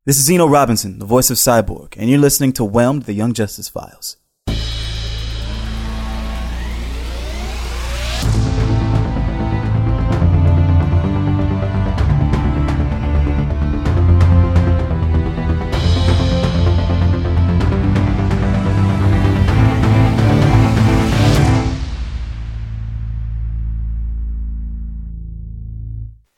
This is Zeno Robinson, the voice of Cyborg, and you're listening to Whelmed, the Young Justice Files.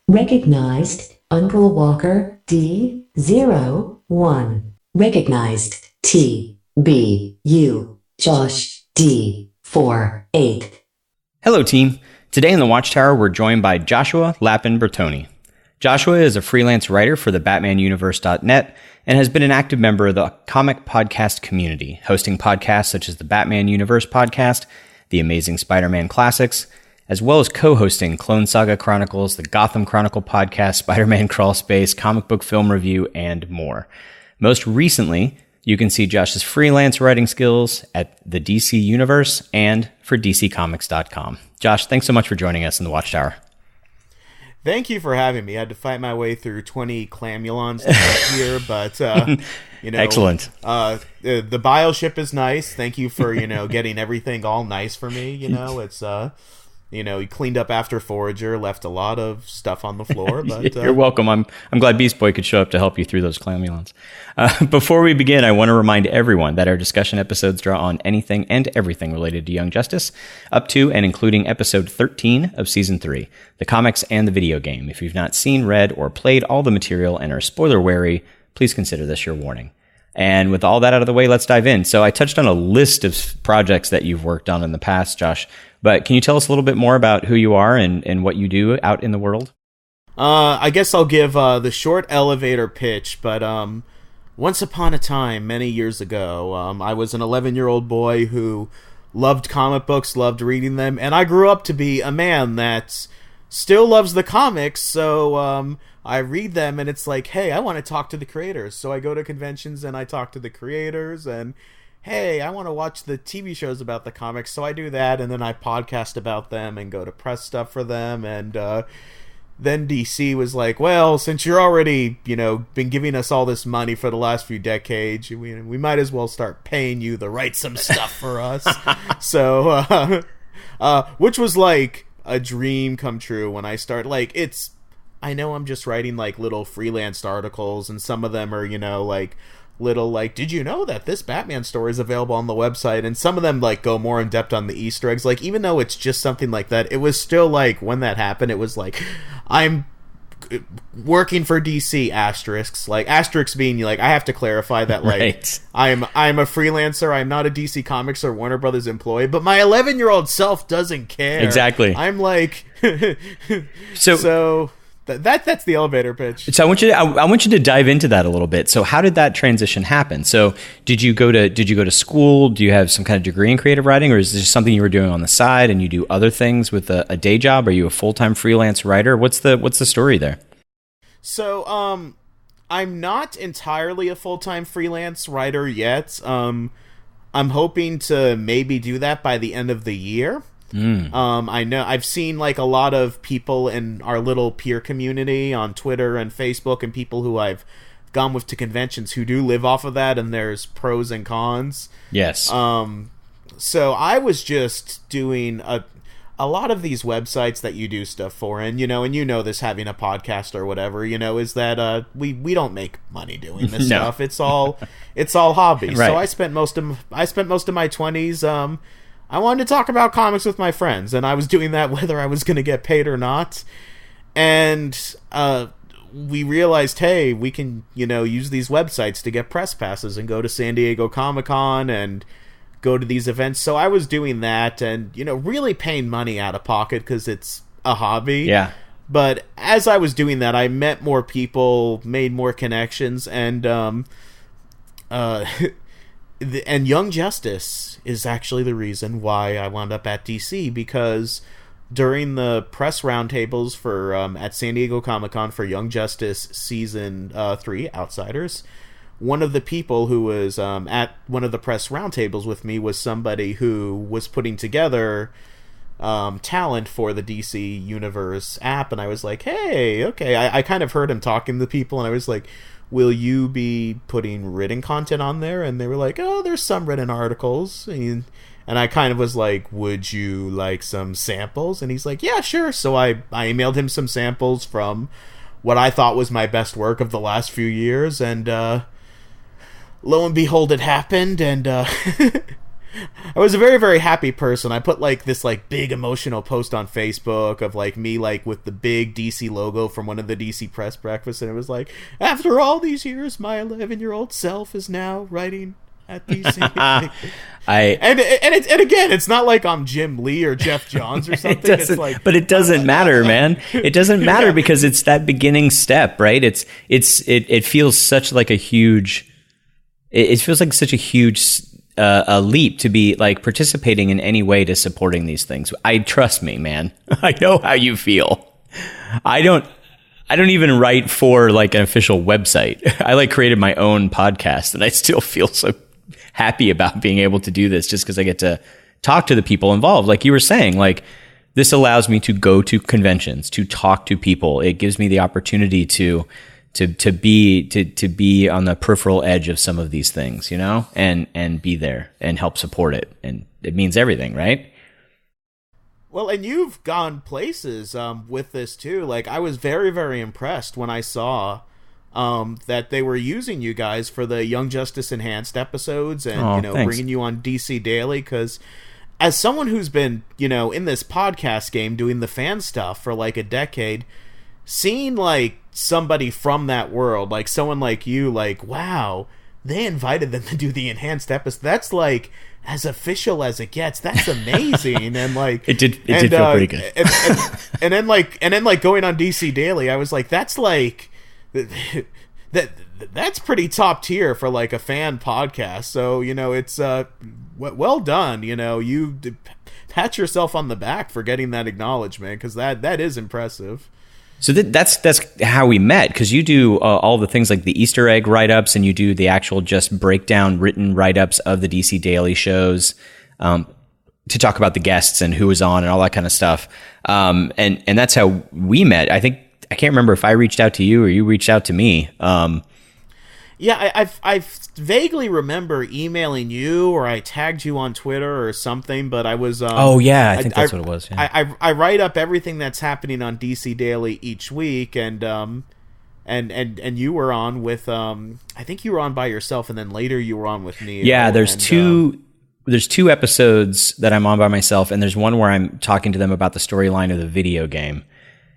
Recognized, Uncle Walker, D01. Recognized, TBU, Josh, D48. Hello, team. Today in the Watchtower, we're joined by Joshua Lapin-Bertone. Joshua is a freelance writer for the BatmanUniverse.net and has been an active member of the comic podcast community, hosting podcasts such as the Batman Universe Podcast, the Amazing Spider-Man Classics, as well as co-hosting Clone Saga Chronicles, the Gotham Chronicle Podcast, Spider-Man Crawlspace, Comic Book Film Revue, and more. Most recently, you can see Josh's freelance writing skills at the DC Universe and for DCComics.com. Josh, thanks so much for joining us in the Watchtower. Thank you for having me. I had to fight my way through 20 clamulons to get here, but Excellent. The bioship is nice. Thank you for getting everything all nice for me. It's he cleaned up after Forager, left a lot of stuff on the floor. But you're welcome. I'm glad Beast Boy could show up to help you through those clamulons. Before we begin, I want to remind everyone that our discussion episodes draw on anything and everything related to Young Justice, up to and including episode 13 of season 3, the comics and the video game. If you've not seen, read, or played all the material and are spoiler wary, please consider this your warning. And with all that out of the way, let's dive in. So I touched on a list of projects that you've worked on in the past, Josh, but can you tell us a little bit more about who you are and what you do out in the world? I guess I'll give the short elevator pitch, but once upon a time, many years ago, I was an 11-year-old boy who loved comic books, loved reading them, and I grew up to be a man that still loves the comics, so I read them, and it's like, hey, I want to talk to the creators. So I go to conventions, and I talk to the creators, and hey, I want to watch the TV shows about the comics, so I do that, and then I podcast about them and go to press stuff for them, and then DC was like, well, since you're already, been giving us all this money for the last few decades, we might as well start paying you to write some stuff for us. So, which was like a dream come true when I start, I know I'm just writing little freelance articles, and some of them are, little did you know that this Batman story is available on the website, and some of them go more in depth on the Easter eggs. Even though it's just something like that, it was still when that happened, it was I'm working for DC asterisks, asterisks being I have to clarify that right. I'm a freelancer, I'm not a DC Comics or Warner Brothers employee, but my 11-year-old self doesn't care. Exactly. I'm so That's the elevator pitch. So I want you to dive into that a little bit. So how did that transition happen? So did you go to school? Do you have some kind of degree in creative writing, or is this something you were doing on the side and you do other things with a day job? Are you a full-time freelance writer? What's the story there? So I'm not entirely a full-time freelance writer yet. I'm hoping to maybe do that by the end of the year. I know I've seen a lot of people in our little peer community on Twitter and Facebook, and people who I've gone with to conventions who do live off of that, and there's pros and cons. Yes. So I was just doing a lot of these websites that you do stuff for, and this, having a podcast or whatever, is that we don't make money doing this No. stuff. It's all hobby. Right. So I spent most of my 20s I wanted to talk about comics with my friends, and I was doing that whether I was going to get paid or not. And we realized, hey, we can, use these websites to get press passes and go to San Diego Comic-Con and go to these events. So I was doing that and, really paying money out of pocket because it's a hobby. Yeah. But as I was doing that, I met more people, made more connections, and and Young Justice is actually the reason why I wound up at DC, because during the press roundtables for at San Diego Comic-Con for Young Justice Season 3, Outsiders, one of the people who was at one of the press roundtables with me was somebody who was putting together talent for the DC Universe app, and I was like, hey, okay, I kind of heard him talking to people, and I was like, will you be putting written content on there? And they were like, oh, there's some written articles. And I kind of was like, would you like some samples? And he's like, yeah, sure. So I emailed him some samples from what I thought was my best work of the last few years. And lo and behold, it happened. And I was a very, very happy person. I put like this like big emotional post on Facebook of like me like with the big DC logo from one of the DC press breakfasts, and it was like, after all these years, my 11-year-old self is now writing at DC. And again, it's not like I'm Jim Lee or Jeff Johns or something. It's like, but it doesn't matter, man. It doesn't matter because it's that beginning step, right? It feels such like a huge. It feels like such a huge. A leap to be like participating in any way to supporting these things. Trust me, man. I know how you feel. I don't even write for like an official website. I like created my own podcast, and I still feel so happy about being able to do this just because I get to talk to the people involved. Like you were saying, like this allows me to go to conventions, to talk to people. It gives me the opportunity to be on the peripheral edge of some of these things, you know, and be there and help support it. And it means everything, right? Well, and you've gone places with this too. Like I was very, very impressed when I saw that they were using you guys for the Young Justice Enhanced episodes and, thanks. Bringing you on DC Daily. Because as someone who's been, in this podcast game doing the fan stuff for like a decade, seeing like somebody from that world, like someone like you, like, wow, they invited them to do the enhanced episode. That's like as official as it gets. That's amazing. And like it did feel pretty good. and then like going on DC Daily, I was like, that's like that's pretty top tier for like a fan podcast. So it's well done. You pat yourself on the back for getting that acknowledgement, because that is impressive. So that's how we met, because you do all the things like the Easter egg write-ups, and you do the actual just breakdown written write-ups of the DC Daily shows to talk about the guests and who was on and all that kind of stuff. And that's how we met. I can't remember if I reached out to you or you reached out to me. Yeah, I vaguely remember emailing you, or I tagged you on Twitter or something, but I was... oh, yeah, I think that's what it was. Yeah. I write up everything that's happening on DC Daily each week, and you were on with... I think you were on by yourself, and then later you were on with me. Yeah, there's two episodes that I'm on by myself, and there's one where I'm talking to them about the storyline of the video game.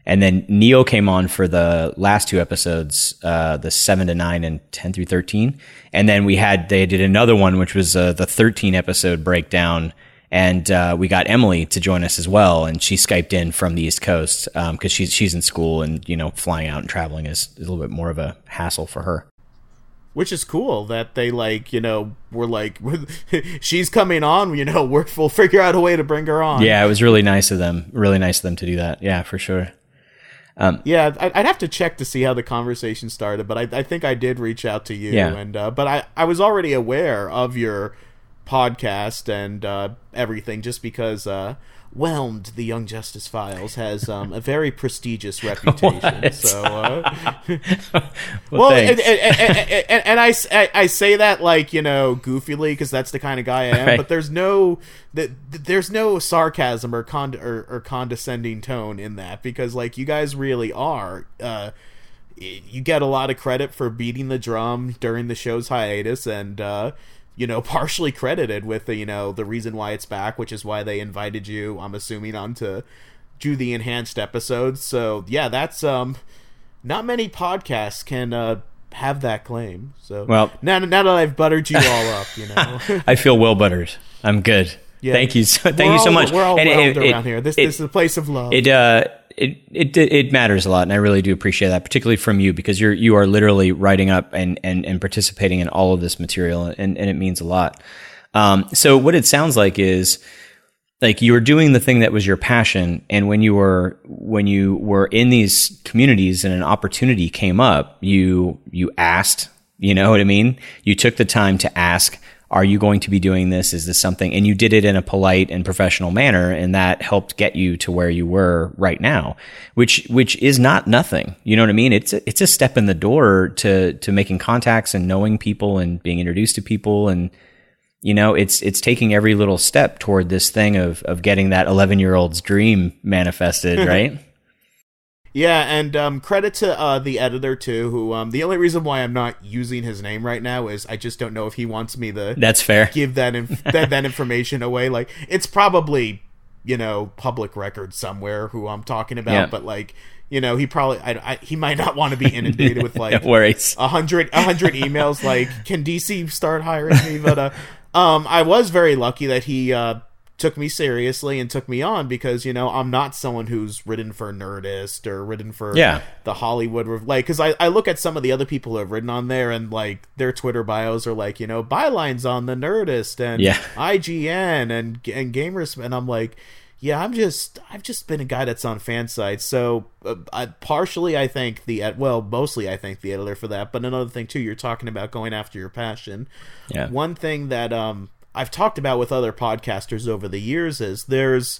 And then Neo came on for the last two episodes, the 7 to 9 and 10 through 13. And then they did another one, which was the 13 episode breakdown. And we got Emily to join us as well. And she Skyped in from the East Coast because she's in school, and, flying out and traveling is a little bit more of a hassle for her. Which is cool that they were like, she's coming on, we'll figure out a way to bring her on. Yeah, it was really nice of them. Really nice of them to do that. Yeah, for sure. Yeah, I'd have to check to see how the conversation started, but I think I did reach out to you. Yeah. And but I was already aware of your podcast and everything, just because Whelmed, the Young Justice Files, has a very prestigious reputation. So, well, and I say that like goofily, because that's the kind of guy I am. Right. But there's no sarcasm or condescending tone in that, because like you guys really are. You get a lot of credit for beating the drum during the show's hiatus, and partially credited with the reason why it's back, which is why they invited you, I'm assuming, on to do the enhanced episodes. So yeah, that's not many podcasts can have that claim. So well, now that I've buttered you all up, I feel well buttered. I'm good. Yeah. Thank you so much. We're all whelmed around here. This is a place of love. It matters a lot, and I really do appreciate that, particularly from you, because you are literally writing up and participating in all of this material, and it means a lot. So what it sounds like is like you were doing the thing that was your passion, and when you were in these communities and an opportunity came up, you asked, you know what I mean? You took the time to ask, are you going to be doing this? Is this something? And you did it in a polite and professional manner, and that helped get you to where you were right now, which is not nothing. You know what I mean? It's a step in the door to making contacts and knowing people and being introduced to people, and you know, it's taking every little step toward this thing of getting that 11-year-old's dream manifested, right? Yeah, and credit to the editor too, who the only reason why I'm not using his name right now is I just don't know if he wants me to. That's fair. Give that that information away. Like, it's probably, you know, public record somewhere who I'm talking about, Yeah. but like, you know, he probably he might not want to be inundated with like No worries. 100 emails like, can DC start hiring me? But I was very lucky that he took me seriously and took me on, because, you know, I'm not someone who's written for Nerdist or written for the Hollywood, like, because I look at some of the other people who have written on there, and like their Twitter bios are like, you know, bylines on the Nerdist and IGN and Gamers, and I'm like, yeah, I've just been a guy that's on fan sites. So mostly I thank the editor for that. But another thing too, you're talking about going after your passion. Yeah. One thing that I've talked about with other podcasters over the years is there's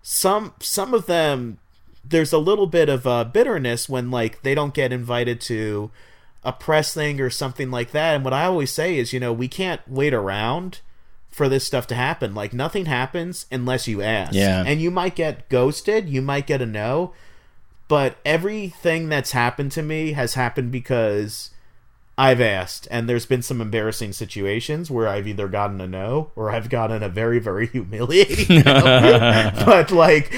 some of them, there's a little bit of bitterness when like they don't get invited to a press thing or something like that. And what I always say is, you know, we can't wait around for this stuff to happen. Like, nothing happens unless you ask. Yeah. And you might get ghosted, you might get a no, but everything that's happened to me has happened because I've asked, and there's been some embarrassing situations where I've either gotten a no or I've gotten a very, very humiliating no. But like,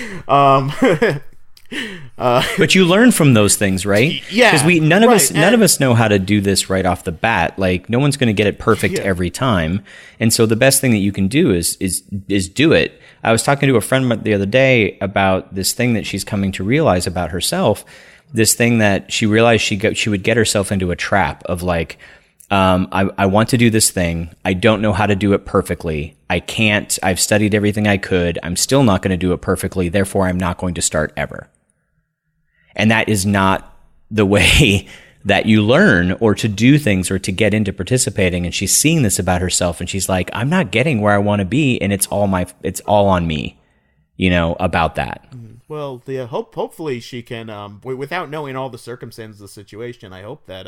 but you learn from those things, right? Yeah, because none of us know how to do this right off the bat. Like, no one's going to get it perfect every time, and so the best thing that you can do is do it. I was talking to a friend the other day about this thing that she's coming to realize about herself. This thing that she realized she would get herself into a trap of like, I want to do this thing. I don't know how to do it perfectly. I can't. I've studied everything I could. I'm still not going to do it perfectly. Therefore, I'm not going to start ever. And that is not the way that you learn or to do things or to get into participating. And she's seeing this about herself, and she's like, I'm not getting where I want to be, and it's all on me, you know, about that. Well, hopefully she can, without knowing all the circumstances of the situation, I hope that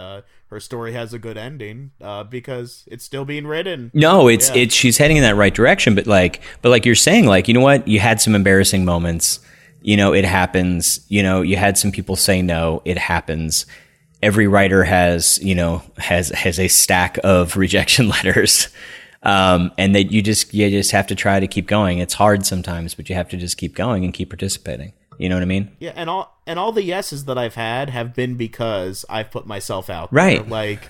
her story has a good ending, because it's still being written. No, she's heading in that right direction, but like you're saying, like, you know what, you had some embarrassing moments, you know, it happens, you know, you had some people say no, it happens. Every writer has a stack of rejection letters. And that you just have to try to keep going. It's hard sometimes, but you have to just keep going and keep participating. You know what I mean? Yeah. And all the yeses that I've had have been because I've put myself out there. Right. Like,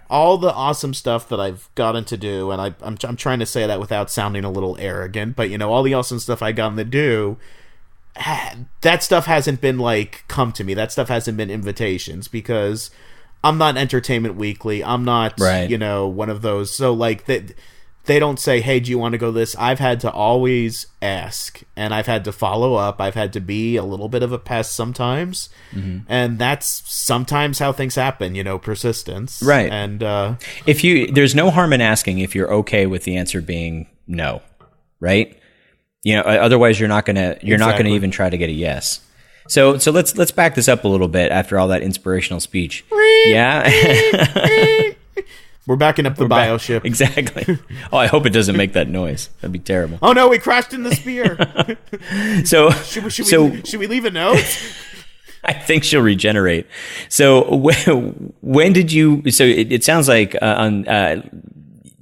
all the awesome stuff that I've gotten to do, and I'm trying to say that without sounding a little arrogant, but, you know, all the awesome stuff I've gotten to do, that stuff hasn't been like, come to me. That stuff hasn't been invitations, because I'm not Entertainment Weekly. I'm not, you know, one of those. So like they don't say, hey, do you want to go this? I've had to always ask, and I've had to follow up. I've had to be a little bit of a pest sometimes. Mm-hmm. And that's sometimes how things happen, you know, persistence. Right. And there's no harm in asking if you're okay with the answer being no, right? You know, otherwise you're not going to even try to get a yes. So let's back this up a little bit after all that inspirational speech. Yeah. We're backing up the bioship. Exactly. Oh, I hope it doesn't make that noise. That'd be terrible. Oh no, we crashed in the spear. So should we leave a note? I think she'll regenerate. So when did you? So it sounds like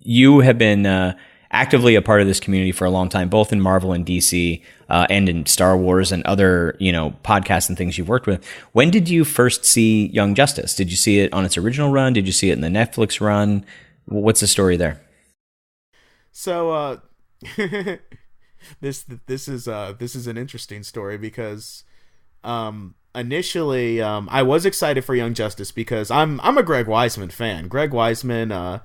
you have been actively a part of this community for a long time, both in Marvel and DC, and in Star Wars and other, you know, podcasts and things you've worked with. When did you first see Young Justice? Did you see it on its original run? Did you see it in the Netflix run? What's the story there? So this is an interesting story, because initially I was excited for Young Justice because I'm a Greg Weisman fan. Greg Weisman,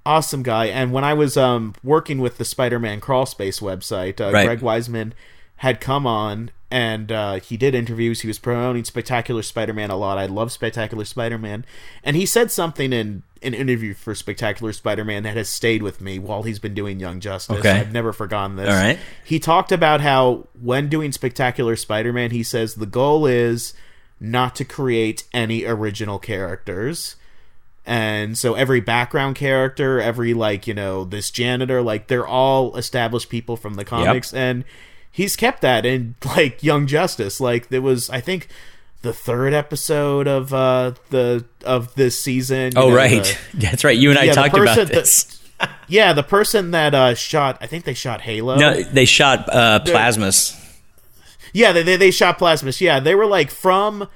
awesome guy. And when I was working with the Spider-Man Crawlspace website, Greg Weisman had come on, and he did interviews. He was promoting Spectacular Spider-Man a lot. I love Spectacular Spider-Man. And he said something an interview for Spectacular Spider-Man that has stayed with me while he's been doing Young Justice. Okay. I've never forgotten this. All right. He talked about how when doing Spectacular Spider-Man, he says the goal is not to create any original characters. And so every background character, every, like, you know, this janitor, like, they're all established people from the comics. Yep. And he's kept that in, like, Young Justice. Like, there was, I think, the third episode of this season. Oh, right. That's right. You and I talked about this. The person that shot, I think they shot Halo. No, they shot Plasmus. Yeah, they shot Plasmus. Yeah, they were, like, from...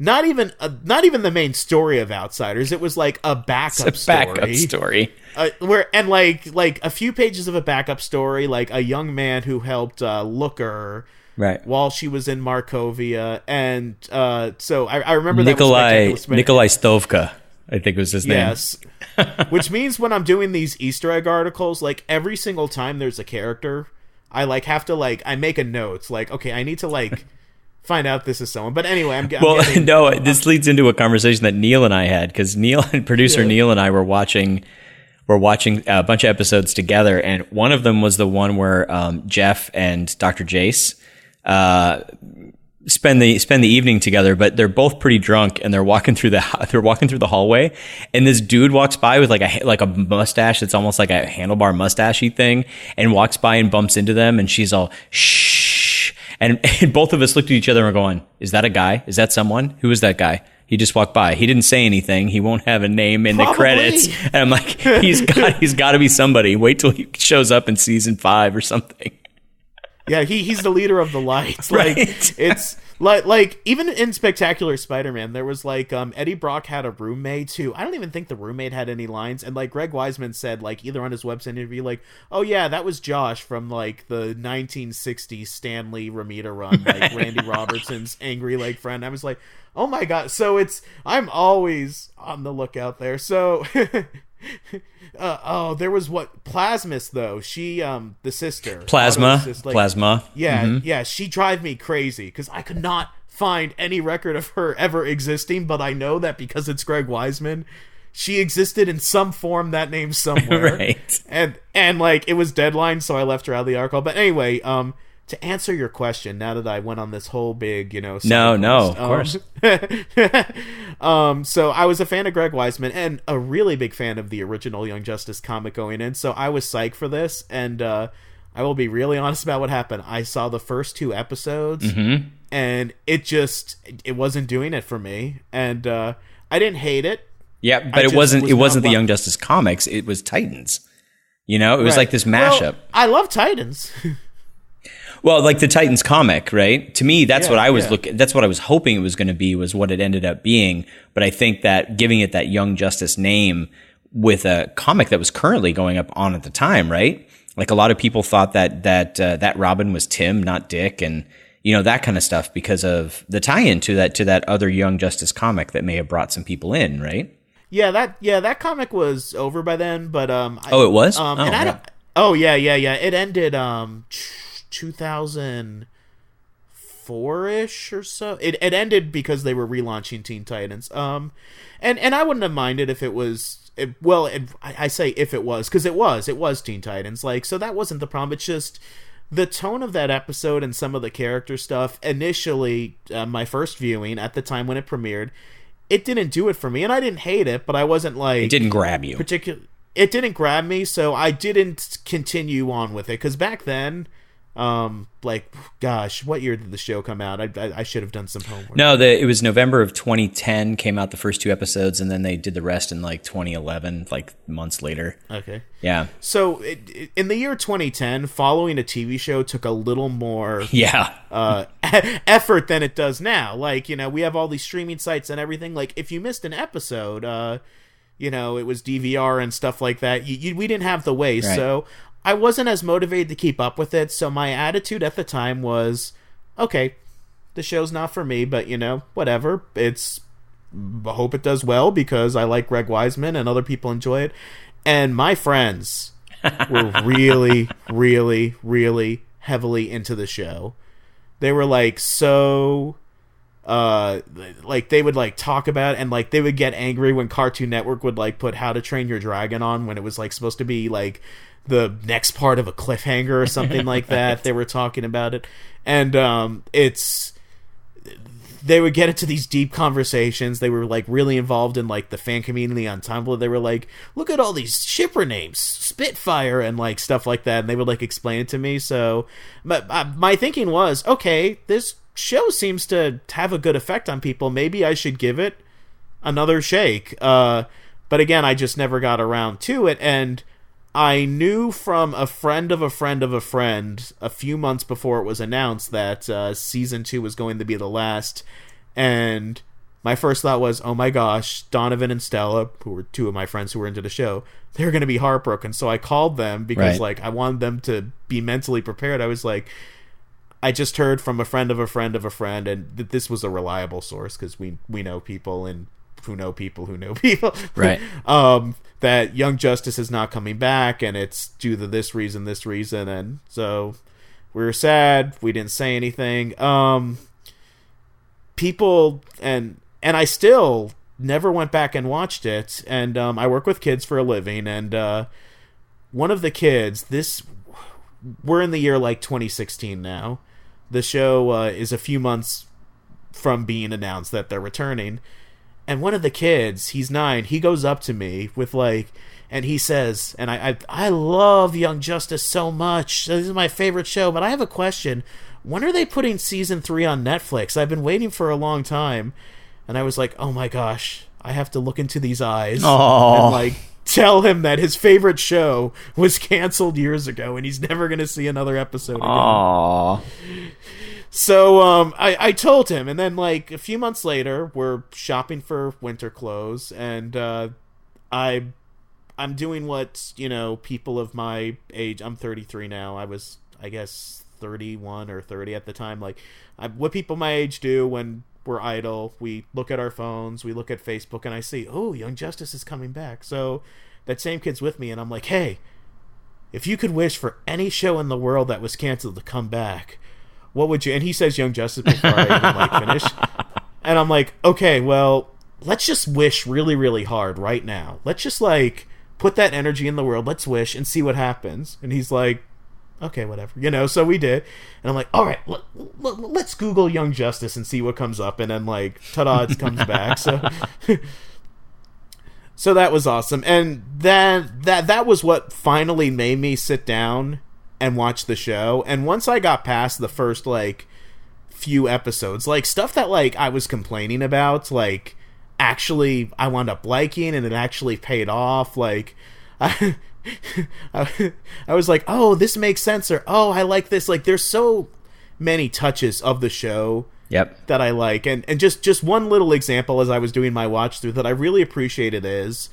Not even the main story of Outsiders. It was like a backup story. Like a few pages of a backup story, like a young man who helped Looker while she was in Markovia, and so I remember Nikolai Stovka, I think was his name. Yes, which means when I'm doing these Easter egg articles, like every single time there's a character, I have to I make a note. Like, okay, I need to find out this is someone. But anyway, this leads into a conversation that Neil and I had, because Neil and producer Neil and I were watching a bunch of episodes together, and one of them was the one where Jeff and Dr. Jace spend the evening together, but they're both pretty drunk, and they're walking through the hallway, and this dude walks by with like a mustache that's almost like a handlebar mustache-y thing, and walks by and bumps into them, and she's all shh. And both of us looked at each other and were going, is that a guy? Is that someone? Who is that guy? He just walked by. He didn't say anything. He won't have a name in the credits. And I'm like, he's got to be somebody. Wait till he shows up in season 5 or something. Yeah, he's the leader of the Lights. Right. It's like even in Spectacular Spider-Man, there was Eddie Brock had a roommate who I don't even think the roommate had any lines, and Greg Weisman said either on his website interview oh yeah, that was Josh from the 1960s Stanley Romita run, Randy Robertson's angry friend. I was like, oh my god. So I'm always on the lookout there. So there was Plasmus though. She the sister Plasma. Yeah, mm-hmm. Yeah. She drive me crazy because I could not find any record of her ever existing, but I know that because it's Greg Weisman, she existed in some form, that name somewhere. Right. And it was Deadline, so I left her out of the article. But anyway, to answer your question, now that I went on this whole big, of course. So I was a fan of Greg Weisman and a really big fan of the original Young Justice comic going in. So I was psyched for this, and I will be really honest about what happened. I saw the first 2 episodes, mm-hmm. and it wasn't doing it for me, and I didn't hate it. Yeah, but it wasn't the Young Justice comics. It was Titans. It was like this mashup. Well, I love Titans. Well, the Titans comic, right? To me, that's what I was that's what I was hoping it was going to be, was what it ended up being. But I think that giving it that Young Justice name with a comic that was currently going up on at the time, right? A lot of people thought that Robin was Tim, not Dick, and that kind of stuff, because of the tie-in to that other Young Justice comic that may have brought some people in, right? Yeah, that comic was over by then, but it was? It ended 2004-ish or so. It ended because they were relaunching Teen Titans. And I wouldn't have minded if it was. I say if it was, because it was Teen Titans. So that wasn't the problem. It's just the tone of that episode and some of the character stuff. Initially, my first viewing at the time when it premiered, it didn't do it for me, and I didn't hate it, but I wasn't it didn't grab you. It didn't grab me, so I didn't continue on with it, because back then, gosh, what year did the show come out? I should have done some homework. No, it was November of 2010 came out the first 2 episodes, and then they did the rest in 2011, months later. Okay. Yeah. So in the year 2010, following a TV show took a little more effort than it does now. We have all these streaming sites and everything. If you missed an episode, it was DVR and stuff like that. We didn't have the waste, right. So I wasn't as motivated to keep up with it, so my attitude at the time was, okay, the show's not for me, but, whatever. I hope it does well, because I like Greg Weisman and other people enjoy it. And my friends were really, really, really heavily into the show. They were, so like they would like talk about it, and like they would get angry when Cartoon Network would like put How to Train Your Dragon on when it was like supposed to be like the next part of a cliffhanger or something like that. They were talking about it, and they would get into these deep conversations. They were like really involved in like the fan community on Tumblr. They were like, look at all these shipper names, Spitfire, and like stuff like that. And they would like explain it to me. So my thinking was, okay, this show seems to have a good effect on people. Maybe I should give it another shake. But again, I just never got around to it. And I knew from a friend of a friend of a friend a few months before it was announced that season 2 was going to be the last, and my first thought was, oh my gosh, Donovan and Stella, who were two of my friends who were into the show, they're going to be heartbroken. So I called them because like I wanted them to be mentally prepared. I was like, I just heard from a friend of a friend of a friend, and that this was a reliable source because we know people and who know people who know people, right? That Young Justice is not coming back, and it's due to this reason, and so we were sad. We didn't say anything. People and I still never went back and watched it. And I work with kids for a living, and one of the kids, we're in the year like 2016 now. The show is a few months from being announced that they're returning. And one of the kids, he's 9, he goes up to me with like, and he says, and I love Young Justice so much. This is my favorite show, but I have a question. When are they putting season 3 on Netflix? I've been waiting for a long time. And I was like, oh my gosh, I have to look into these eyes. Aww. And like tell him that his favorite show was canceled years ago and he's never going to see another episode again. Aww. So I told him, and then like a few months later, we're shopping for winter clothes, and I'm doing what, you know, people of my age. I'm 33 now. I was, I guess, 31 or 30 at the time. Like what people my age do when we're idle. We look at our phones, we look at Facebook, and I see, oh, Young Justice is coming back. So that same kid's with me, and I'm like, hey, if you could wish for any show in the world that was canceled to come back, what would you? And he says Young Justice before I even like finish. And I'm like, okay, well, let's just wish really, really hard right now. Let's just like put that energy in the world. Let's wish and see what happens. And he's like, okay, whatever, you know. So we did, and I'm like, all right, let's Google Young Justice and see what comes up. And then like, ta-da, it comes back. So, so that was awesome. And then that was what finally made me sit down and watch the show. And once I got past the first like few episodes, like stuff that like I was complaining about, like actually I wound up liking, and it actually paid off. Like I was like, oh, this makes sense, or oh, I like this. Like there's so many touches of the show that I like. And just one little example as I was doing my watch through that I really appreciated is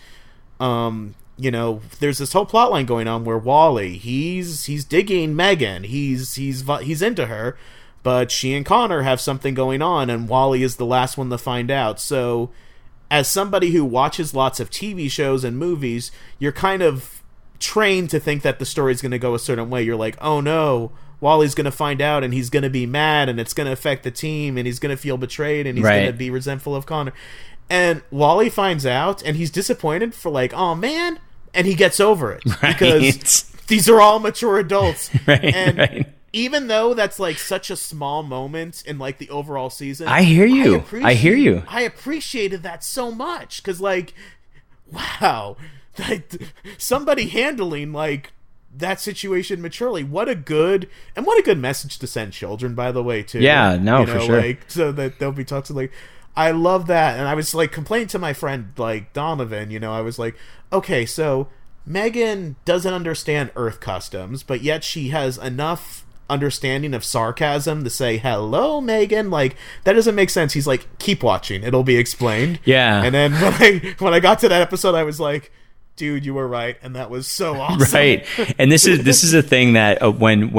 you know, there's this whole plot line going on where Wally, he's digging Megan, he's into her, but she and Connor have something going on, and Wally is the last one to find out. So as somebody who watches lots of TV shows and movies, you're kind of trained to think that the story's going to go a certain way. You're like, oh no, Wally's going to find out, and he's going to be mad, and it's going to affect the team, and he's going to feel betrayed, and he's going to be resentful of Connor. And Wally finds out, and he's disappointed for like, oh man, and he gets over it because these are all mature adults. Even though that's like such a small moment in like the overall season, I hear you. I appreciated that so much because like, wow, like, somebody handling like that situation maturely. What a good message to send children, by the way, too. Yeah, no, for sure. Like, so that they'll be taught to like. I love that. And I was like complaining to my friend like Donovan, you know, I was like, okay, so Megan doesn't understand Earth customs, but yet she has enough understanding of sarcasm to say, hello, Megan. Like, that doesn't make sense. He's like, keep watching, it'll be explained. Yeah. And then when I got to that episode, I was like, dude, you were right, and that was so awesome. Right. And this is a thing that when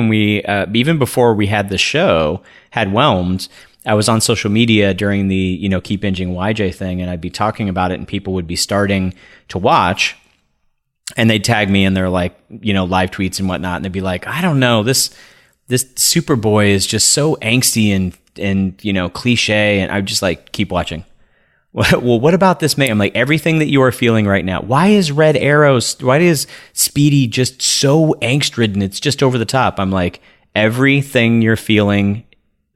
we even before we had the show, had Whelmed, I was on social media during the, you know, Keep Binging YJ thing, and I'd be talking about it, and people would be starting to watch, and they'd tag me in their like, you know, live tweets and whatnot, and they'd be like, I don't know, this Superboy is just so angsty and cliche, and I just like keep watching. Well, what about this man? I'm like, everything that you are feeling right now. Why is why is Speedy just so angst-ridden? It's just over the top. I'm like, everything you're feeling,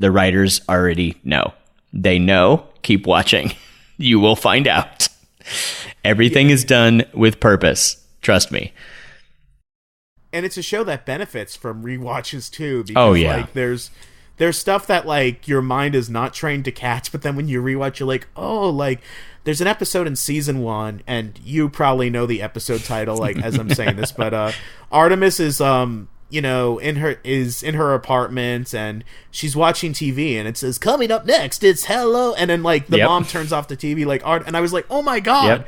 the writers already know. They know. Keep watching. You will find out. Everything is done with purpose. Trust me. And it's a show that benefits from rewatches too. Because, like, there's stuff that like your mind is not trained to catch, but then when you rewatch, you're like, oh, like there's an episode in season 1, and you probably know the episode title, like as I'm saying this, but Artemis is in her apartment, and she's watching TV, and it says, coming up next, it's hello, and then like the mom turns off the TV, like and I was like, oh my god,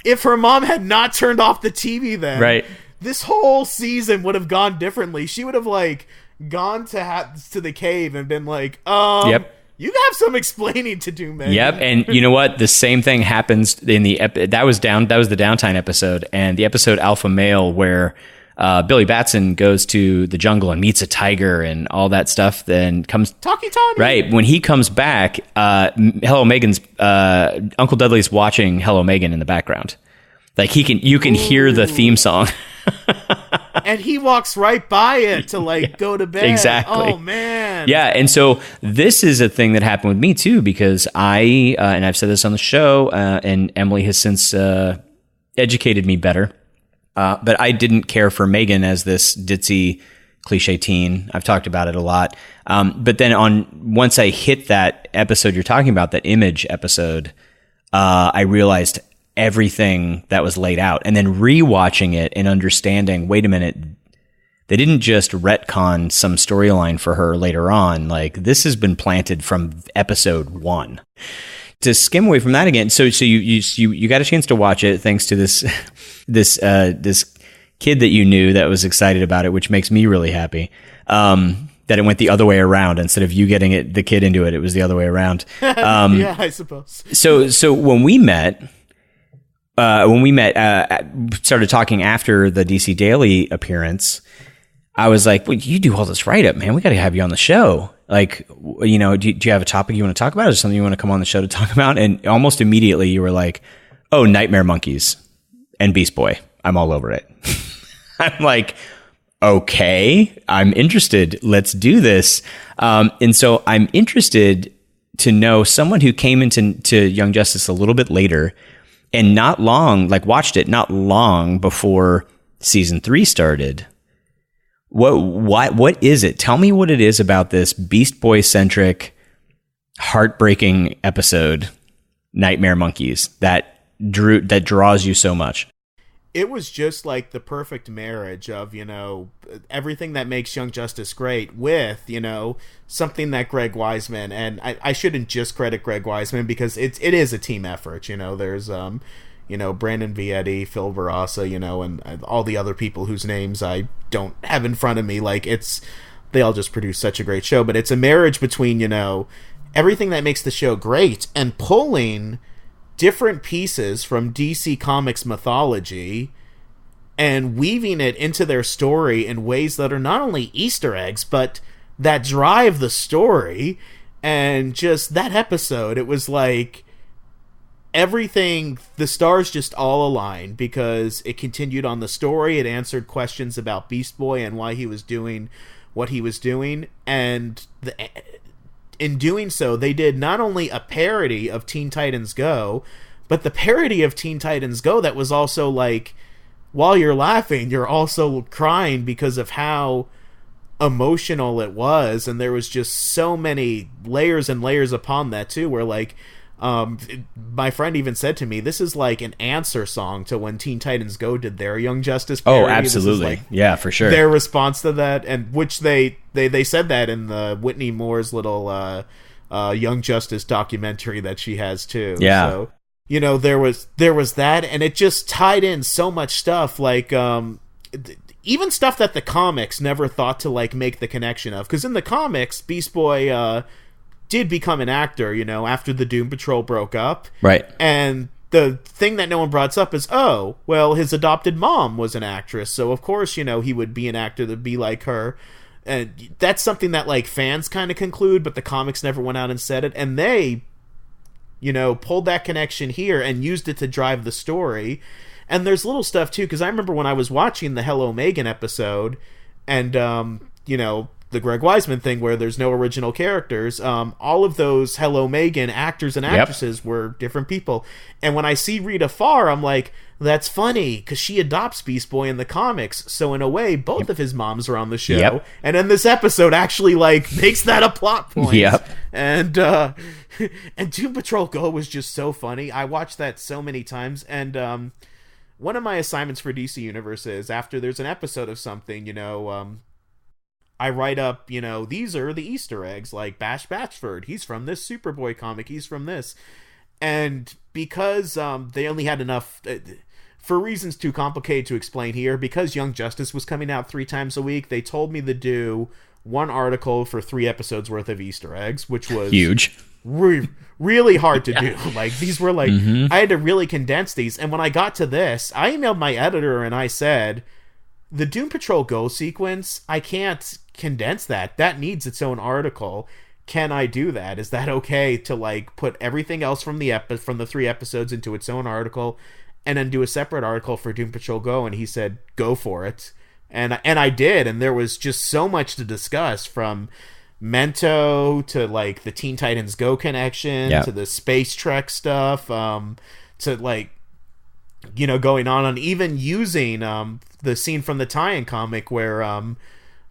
if her mom had not turned off the TV, then this whole season would have gone differently. She would have like gone to the cave and been like, you have some explaining to do, man. Yep, and you know what? The same thing happens in that was the Downtime episode, and the episode Alpha Male, where Billy Batson goes to the jungle and meets a tiger and all that stuff. Then comes Talkie Tommy. Right, when he comes back, Hello Megan's Uncle Dudley's watching Hello Megan in the background. Like you can hear the theme song. And he walks right by it to like go to bed. Exactly. Oh man. Yeah, and so this is a thing that happened with me too, because I and I've said this on the show, and Emily has since educated me better. But I didn't care for Megan as this ditzy cliche teen. I've talked about it a lot. But then once I hit that episode you're talking about, that Image episode, I realized everything that was laid out, and then rewatching it and understanding, wait a minute, they didn't just retcon some storyline for her later on. Like, this has been planted from episode 1. To skim away from that again, so you got a chance to watch it thanks to this kid that you knew that was excited about it, which makes me really happy. That it went the other way around. Instead of you getting the kid into it, it was the other way around. Yeah, I suppose. So when we met, started talking after the DC Daily appearance, I was like, well, you do all this write-up, man. We got to have you on the show. Like, do you have a topic you want to talk about, or something you want to come on the show to talk about? And almost immediately you were like, oh, Nightmare Monkeys and Beast Boy. I'm all over it. I'm like, okay, I'm interested. Let's do this. And so I'm interested to know someone who came into Young Justice a little bit later, and watched it not long before season 3 started. What is it? Tell me what it is about this Beast Boy centric, heartbreaking episode, Nightmare Monkeys, that draws you so much. It was just like the perfect marriage of, everything that makes Young Justice great with, something that Greg Weisman, and I shouldn't just credit Greg Weisman, because it is a team effort. There's, Brandon Vietti, Phil Barassa, and all the other people whose names I don't have in front of me. Like, they all just produce such a great show, but it's a marriage between, everything that makes the show great and pulling different pieces from DC Comics mythology and weaving it into their story in ways that are not only Easter eggs, but that drive the story. And just that episode, it was like everything, the stars just all aligned, because it continued on the story. It answered questions about Beast Boy and why he was doing what he was doing. And in doing so, they did not only a parody of Teen Titans Go, but the parody of Teen Titans Go that was also like, while you're laughing, you're also crying because of how emotional it was. And there was just so many layers and layers upon that too, where like, my friend even said to me, this is like an answer song to when Teen Titans Go did their Young Justice parody. Oh, absolutely. Yeah, for sure. Their response to that, and which they said that in the Whitney Moore's little Young Justice documentary that she has too. Yeah. So, there was that, and it just tied in so much stuff, like even stuff that the comics never thought to like make the connection of, because in the comics, Beast Boy did become an actor, after the Doom Patrol broke up. Right. And the thing that no one brought up is, oh, well, his adopted mom was an actress, so of course, he would be an actor to be like her. And that's something that like fans kind of conclude, but the comics never went out and said it. And they, pulled that connection here and used it to drive the story. And there's little stuff too, because I remember when I was watching the Hello Megan episode, and the Greg Weisman thing where there's no original characters, all of those Hello Megan actors and actresses were different people. And when I see Rita Farr, I'm like, that's funny, because she adopts Beast Boy in the comics. So in a way, both of his moms are on the show. Yep. And then this episode actually like makes that a plot point. Yep. And Doom Patrol Go was just so funny. I watched that so many times. And one of my assignments for DC Universe is after there's an episode of something, I write up, these are the Easter eggs, like Bash Batchford. He's from this Superboy comic. He's from this. And because they only had enough, for reasons too complicated to explain here, because Young Justice was coming out 3 times a week, they told me to do one article for 3 episodes worth of Easter eggs, which was huge. Really hard to do. Like, these were like, I had to really condense these. And when I got to this, I emailed my editor and I said, the Doom Patrol Go sequence, I can't condense that. That needs its own article. Can I do that? Is that okay to like put everything else from the 3 episodes into its own article and then do a separate article for Doom Patrol Go? And he said, go for it. And I did. And there was just so much to discuss, from Mento to like the Teen Titans Go connection to the Space Trek stuff, to like, going on and even using the scene from the tie-in comic where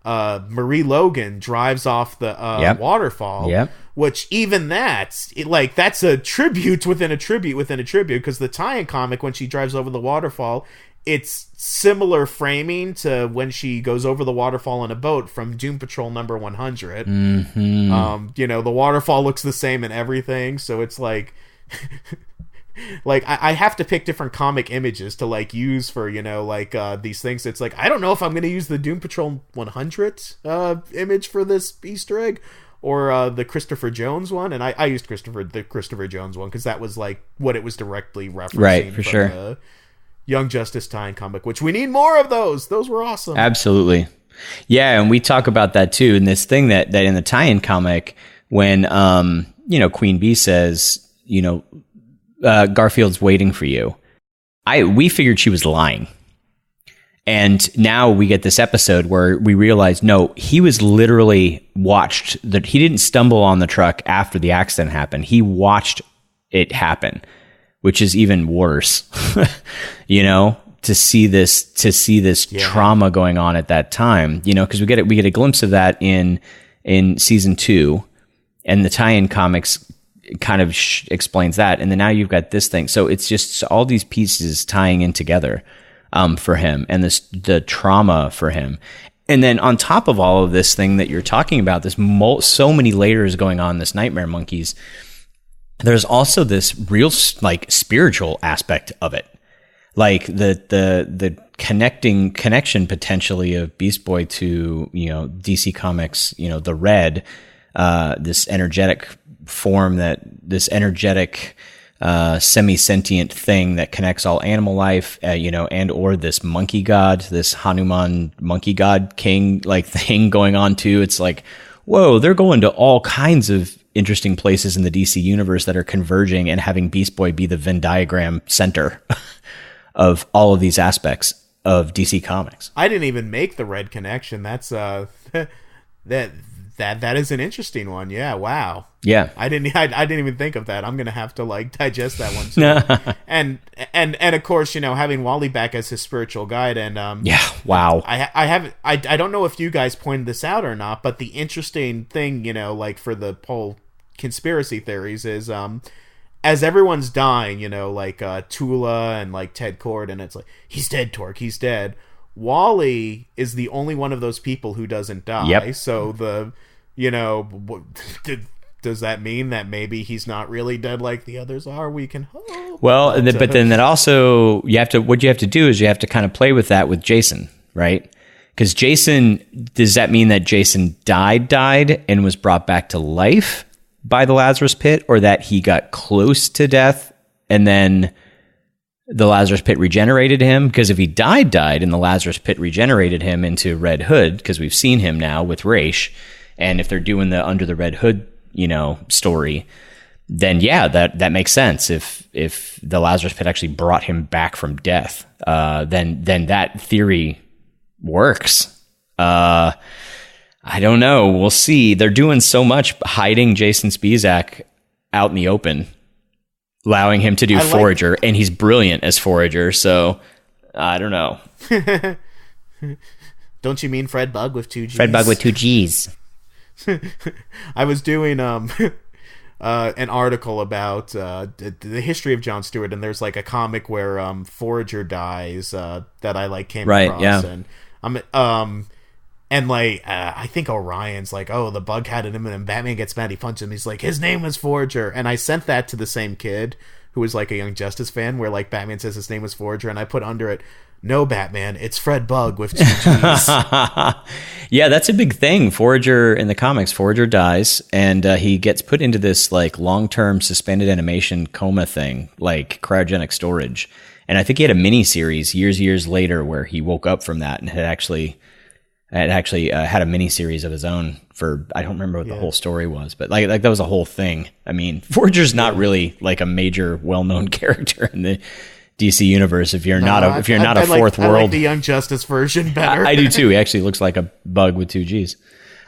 Marie Logan drives off the waterfall, which even that's a tribute within a tribute within a tribute, because the tie-in comic, when she drives over the waterfall, it's similar framing to when she goes over the waterfall in a boat from Doom Patrol number 100. The waterfall looks the same and everything, so it's like like I have to pick different comic images to like use for these things. It's like, I don't know if I'm going to use the Doom Patrol 100 image for this Easter egg or the Christopher Jones one, and I used the Christopher Jones one because that was like what it was directly referencing, right? For from sure. The Young Justice tie-in comic, which we need more of those. Those were awesome. Absolutely. Yeah, and we talk about that too. And this thing that in the tie-in comic, when Queen Bee says, Garfield's waiting for you, we figured she was lying. And now we get this episode where we realize, no, he was literally watched that he didn't stumble on the truck after the accident happened. He watched it happen, which is even worse, to see this trauma going on at that time, because we get a glimpse of that in season 2, and the tie-in comics kind of explains that. And then now you've got this thing. So it's just all these pieces tying in together for him, and the trauma for him. And then on top of all of this thing that you're talking about, this so many layers going on, this Nightmare Monkeys, there's also this real like spiritual aspect of it. Like the connection potentially of Beast Boy to, DC Comics, the Red, this energetic form, this energetic semi-sentient thing that connects all animal life, and or this monkey god, this Hanuman monkey god king like thing going on too. It's like, whoa, they're going to all kinds of interesting places in the DC universe that are converging, and having Beast Boy be the Venn diagram center of all of these aspects of DC Comics. I didn't even make the Red connection. That's that is an interesting one. Yeah, wow. Yeah, I didn't even think of that. I'm gonna have to like digest that one too. and of course, having Wally back as his spiritual guide, and wow. I don't know if you guys pointed this out or not, but the interesting thing, like for the whole conspiracy theories is as everyone's dying, like Tula and like Ted Kord, and it's like, he's dead, Torque, he's dead. Wally is the only one of those people who doesn't die. Yep. So does that mean that maybe he's not really dead like the others are? We can hope. Well, but then that also, what you have to do is you have to kind of play with that with Jason, right? Because Jason, does that mean that Jason died and was brought back to life by the Lazarus Pit, or that he got close to death and then the Lazarus Pit regenerated him, because if he died, and the Lazarus Pit regenerated him into Red Hood, because we've seen him now with Ra's, and if they're doing the Under the Red Hood, story, then yeah, that makes sense. If the Lazarus Pit actually brought him back from death, then that theory works. I don't know. We'll see. They're doing so much hiding Jason Spizak out in the open, allowing him to do Forager, and he's brilliant as Forager, so I don't know. Don't you mean Fred Bug with 2 G's? Fred Bug with 2 G's. I was doing an article about the history of Jon Stewart, and there's like a comic where Forager dies that I came across, yeah. And I think Orion's like, oh, the bug had it in him, and Batman gets mad, he punches him, he's like, his name was Forager. And I sent that to the same kid who was like a Young Justice fan, where Batman says his name was Forager, and I put under it, no, Batman, it's Fred Bug with 2 G's. Yeah, that's a big thing. Forager in the comics, Forager dies, and he gets put into this long-term suspended animation coma thing, cryogenic storage. And I think he had a mini-series years later where he woke up from that and had actually had a mini-series of his own for, I don't remember what the whole story was, but that was a whole thing. I mean, Forager's not really a major well-known character in the DC universe if you're not a fourth world. I like the Young Justice version better. I do too. He actually looks like a bug with 2 G's.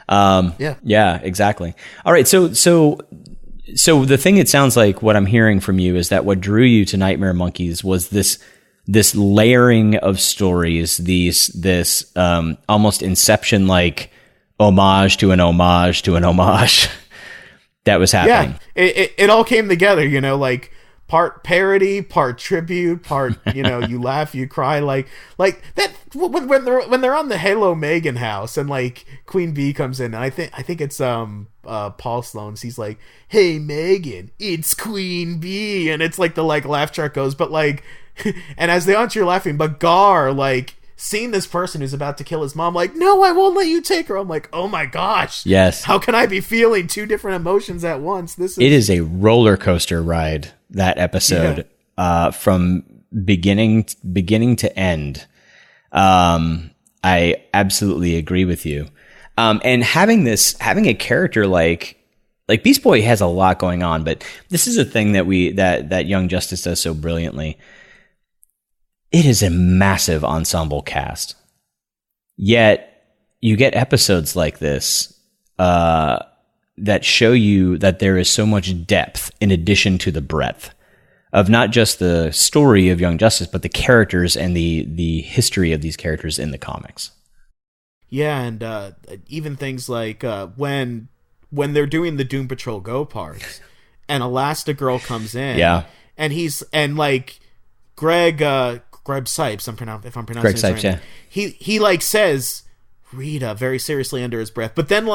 Yeah, exactly. All right, so the thing, it sounds like what I'm hearing from you is that what drew you to Nightmare Monkeys was this layering of stories, this almost Inception homage to an homage to an homage that was happening. Yeah, it all came together, part parody, part tribute, part you laugh, you cry, like that when they're on the Halo Megan house and Queen Bee comes in, and I think it's Paul Sloan. He's like, "Hey Megan, it's Queen Bee," and it's the laugh track goes, but and as they aren't, you're laughing, but Gar seeing this person who's about to kill his mom, no, I won't let you take her. I'm like, oh my gosh, yes, how can I be feeling 2 different emotions at once? It is a roller coaster ride, that episode, from beginning to end. I absolutely agree with you. And having a character like Beast Boy has a lot going on, but this is a thing that Young Justice does so brilliantly. It is a massive ensemble cast, yet you get episodes like this that show you that there is so much depth in addition to the breadth of not just the story of Young Justice, but the characters and the history of these characters in the comics. Yeah, and even things like when they're doing the Doom Patrol Go parts, and Elastigirl comes in, and Greg Sipes, if I'm pronouncing his Sipes, right, he says Rita very seriously under his breath, but then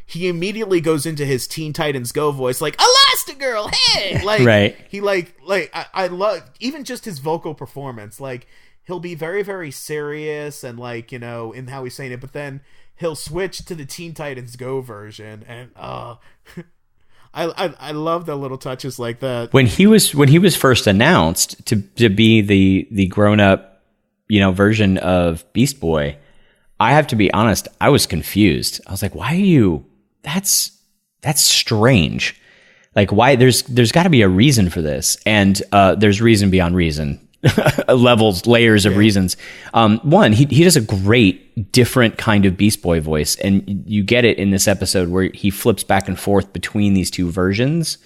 he immediately goes into his Teen Titans Go voice, Elastigirl, hey, right. He I love even just his vocal performance. He'll be very, very serious and in how he's saying it, but then he'll switch to the Teen Titans Go version, and I love the little touches like that. When he was first announced to be the grown up, version of Beast Boy, I have to be honest, I was confused. I was like, why are you? That's strange. Why? There's got to be a reason for this, and there's reason beyond reason. Layers of reasons. One, he does a great different kind of Beast Boy voice, and you get it in this episode where he flips back and forth between these 2 versions,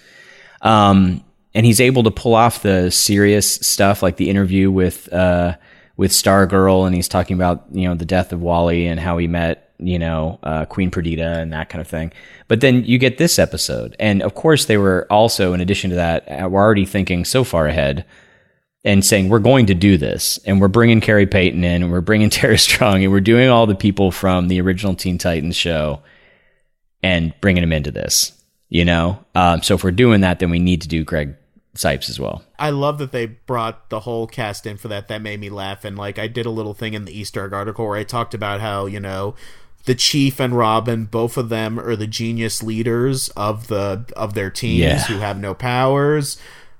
and he's able to pull off the serious stuff, like the interview with Stargirl, and he's talking about the death of Wally and how he met Queen Perdita and that kind of thing. But then you get this episode, and of course they were also, in addition to that, we're already thinking so far ahead and saying, we're going to do this, and we're bringing Carrie Payton in, and we're bringing Tara Strong, and we're doing all the people from the original Teen Titans show and bringing them into this, So if we're doing that, then we need to do Greg Sipes as well. I love that they brought the whole cast in for that. That made me laugh, and I did a little thing in the Easter egg article where I talked about how, the Chief and Robin, both of them are the genius leaders of their teams who have no powers.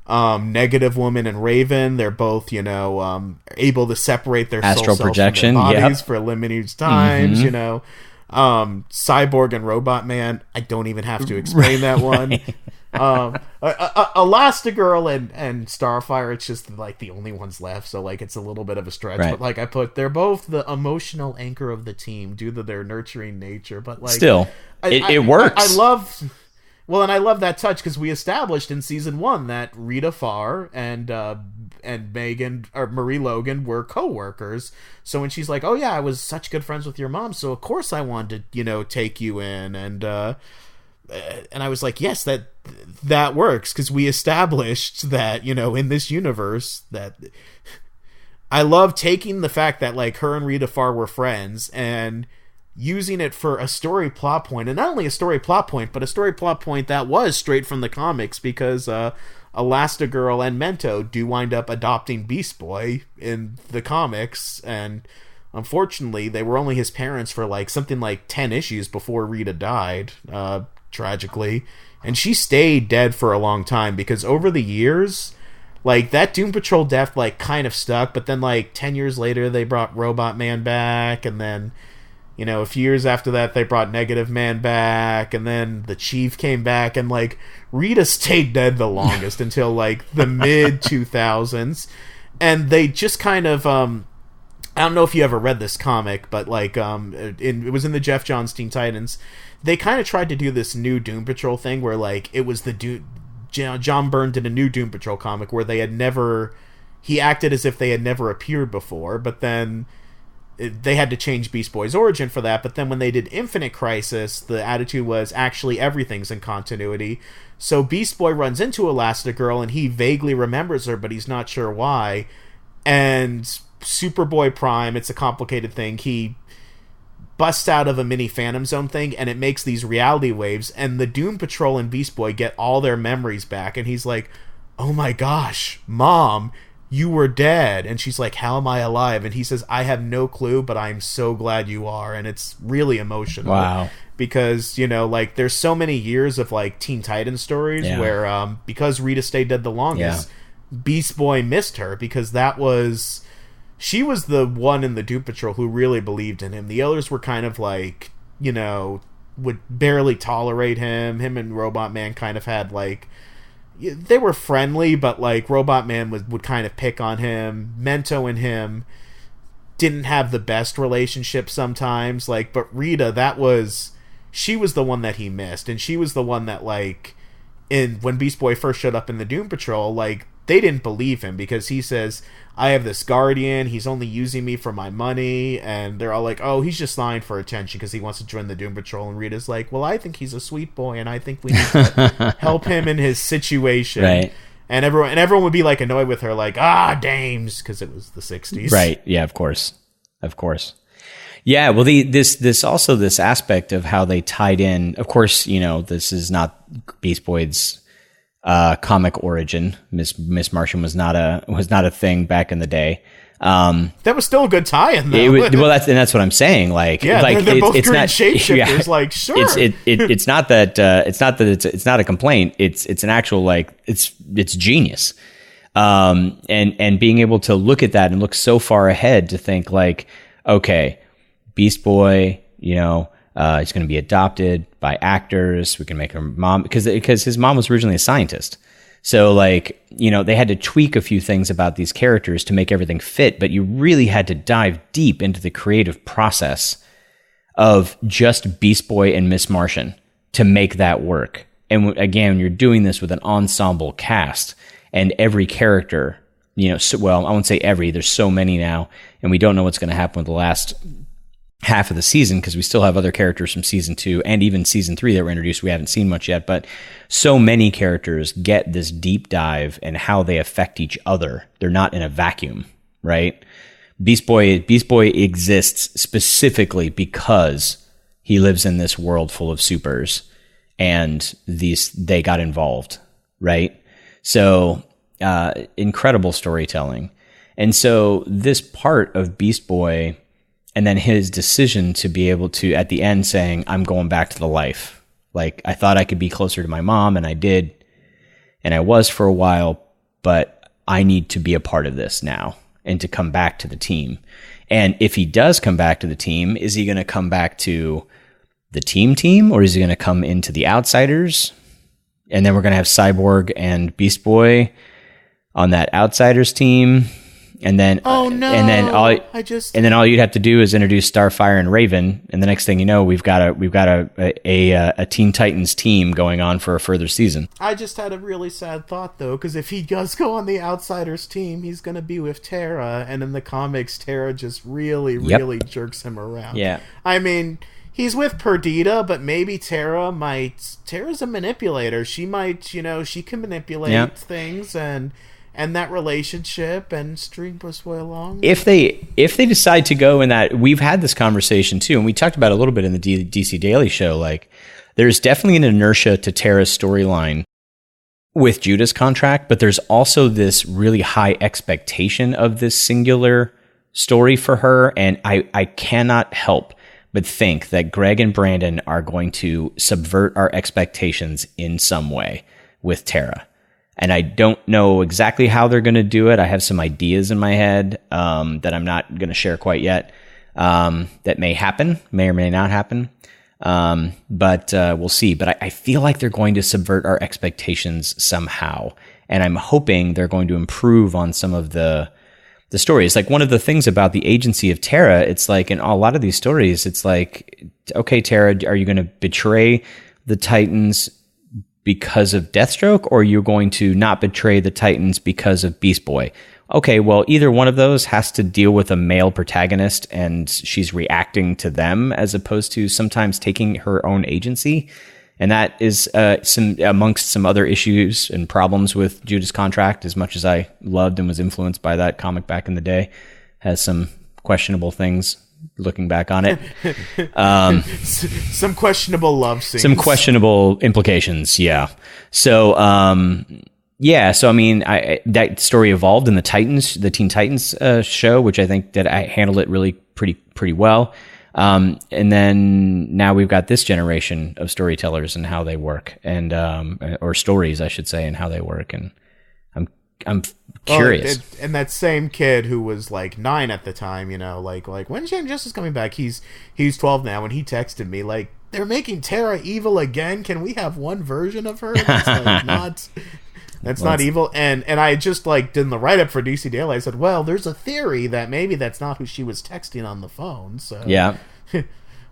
Negative Woman and Raven, they're both, able to separate their astral soul projection self from their bodies yep. for limited times, Cyborg and Robot Man, I don't even have to explain that one. Elastigirl and Starfire, it's just like the only ones left, so like it's a little bit of a stretch, right. but like they're both the emotional anchor of the team due to their nurturing nature, but like still it works. I love that touch because we established in season 1 that Rita Farr and Megan or Marie Logan were co-workers. So when she's like, "Oh yeah, I was such good friends with your mom, so of course I wanted to, take you in," and I was like, "Yes, that works," because we established that in this universe that I love taking the fact that like her and Rita Farr were friends and using it for a story plot point, and not only a story plot point, but a story plot point that was straight from the comics, because Elastigirl and Mento do wind up adopting Beast Boy in the comics, and unfortunately they were only his parents for like something like 10 issues before Rita died, tragically, and she stayed dead for a long time because over the years, like, that Doom Patrol death like kind of stuck, but then like 10 years later they brought Robot Man back, and then a few years after that, they brought Negative Man back, and then the Chief came back, and, like, Rita stayed dead the longest until, like, the mid-2000s. And they just kind of, I don't know if you ever read this comic, but, like, it was in the Jeff Johns Teen Titans. They kind of tried to do this new Doom Patrol thing where, like, it was John Byrne did a new Doom Patrol comic where he acted as if they had never appeared before, but then they had to change Beast Boy's origin for that, but then when they did Infinite Crisis, the attitude was actually everything's in continuity. So Beast Boy runs into Elastigirl, and he vaguely remembers her, but he's not sure why. And Superboy Prime, it's a complicated thing, he busts out of a mini Phantom Zone thing, and it makes these reality waves, and the Doom Patrol and Beast Boy get all their memories back, and he's like, "Oh my gosh, Mom, you were dead." And she's like, "How am I alive?" And he says, "I have no clue, but I'm so glad you are." And it's really emotional. Wow. Because, like, there's so many years of, like, Teen Titans stories where, because Rita stayed dead the longest, Beast Boy missed her, because she was the one in the Doom Patrol who really believed in him. The others were kind of like, would barely tolerate him. Him and Robot Man kind of had, like, they were friendly, but like Robot Man would kind of pick on him. Mento and him didn't have the best relationship sometimes, like, but Rita, she was the one that he missed, and she was the one that, like, when Beast Boy first showed up in the Doom Patrol, like, they didn't believe him because he says, "I have this guardian, he's only using me for my money," and they're all like, "Oh, he's just lying for attention because he wants to join the Doom Patrol," and Rita's like, "Well, I think he's a sweet boy, and I think we need to help him in his situation." Right. And everyone would be, like, annoyed with her, like, dames, because it was the 60s. Right, yeah, of course. Yeah, well, this also, this aspect of how they tied in, of course, this is not Beast Boy's comic origin. Miss Martian was not a thing back in the day. That was still a good tie-in, though. That's what I'm saying. Like, yeah, like they're both it's green not shapeshifters. Yeah, like, sure, it's not that it's not a complaint. It's an actual, like, it's genius. And being able to look at that and look so far ahead to think, like, okay, Beast Boy, he's going to be adopted by actors. We can make her mom, because his mom was originally a scientist. So, like, they had to tweak a few things about these characters to make everything fit, but you really had to dive deep into the creative process of just Beast Boy and Miss Martian to make that work. And again, you're doing this with an ensemble cast, and every character, I won't say every, there's so many now, and we don't know what's going to happen with the last half of the season, because we still have other characters from season 2 and even season 3 that were introduced. We haven't seen much yet, but so many characters get this deep dive and how they affect each other. They're not in a vacuum, right? Beast Boy exists specifically because he lives in this world full of supers, and they got involved, right? So incredible storytelling. And so this part of Beast Boy, and then his decision to be able to, at the end, saying, "I'm going back to the life. Like, I thought I could be closer to my mom, and I did. And I was for a while, but I need to be a part of this now and to come back to the team. And if he does come back to the team, is he going to come back to the team, or is he going to come into the Outsiders? And then we're going to have Cyborg and Beast Boy on that Outsiders team. And then, and then all you'd have to do is introduce Starfire and Raven, and the next thing you know, we've got a Teen Titans team going on for a further season. I just had a really sad thought though, because if he does go on the Outsiders team, he's going to be with Tara, and in the comics, Tara just really jerks him around. Yeah, I mean, he's with Perdita, but maybe Tara's a manipulator. She might, she can manipulate things and that relationship and string Beast Boy along. If they decide to go in that, we've had this conversation too, and we talked about it a little bit in the DC Daily Show. Like, there's definitely an inertia to Tara's storyline with Judah's contract, but there's also this really high expectation of this singular story for her, and I cannot help but think that Greg and Brandon are going to subvert our expectations in some way with Tara. And I don't know exactly how they're going to do it. I have some ideas in my head that I'm not going to share quite yet that may happen, may or may not happen. But we'll see. But I feel like they're going to subvert our expectations somehow. And I'm hoping they're going to improve on some of the stories. Like, one of the things about the agency of Tara, it's like in a lot of these stories, it's like, okay, Tara, are you going to betray the Titans because of Deathstroke, or you're going to not betray the Titans because of Beast Boy? Okay, well, either one of those has to deal with a male protagonist, and she's reacting to them as opposed to sometimes taking her own agency. And that is amongst some other issues and problems with Judah's contract. As much as I loved and was influenced by that comic back in the day, has some questionable things looking back on it. Some questionable love scenes. Some questionable implications, yeah. So, so I mean, that story evolved in the Teen Titans show, which I think that I handled it really pretty well. And then now we've got this generation of storytellers and how they work, and or stories, I should say, and how they work. And I'm curious. And that same kid who was like 9 at the time, like when's Young Justice coming back? He's 12 now, and he texted me like, they're making Tara evil again. Can we have one version of her that's like not evil? And I just like did the write up for DC Daily. I said, well, there's a theory that maybe that's not who she was texting on the phone. So yeah,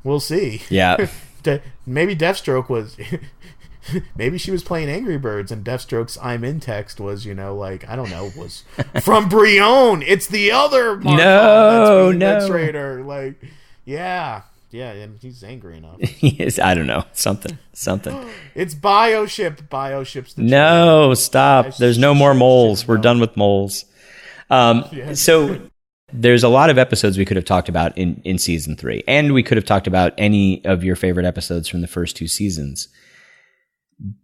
we'll see. Yeah, maybe Deathstroke was. Maybe she was playing Angry Birds, and Deathstroke's "I'm in" text was, like, I don't know, was from Brion. It's the other Markov that's Raider. Like, yeah, and he's angry enough. Yes, I don't know, something. It's Bioship. Bioship's the no, stop. There's no more moles. We're done with moles. So there's a lot of episodes we could have talked about in season 3, and we could have talked about any of your favorite episodes from the first 2 seasons.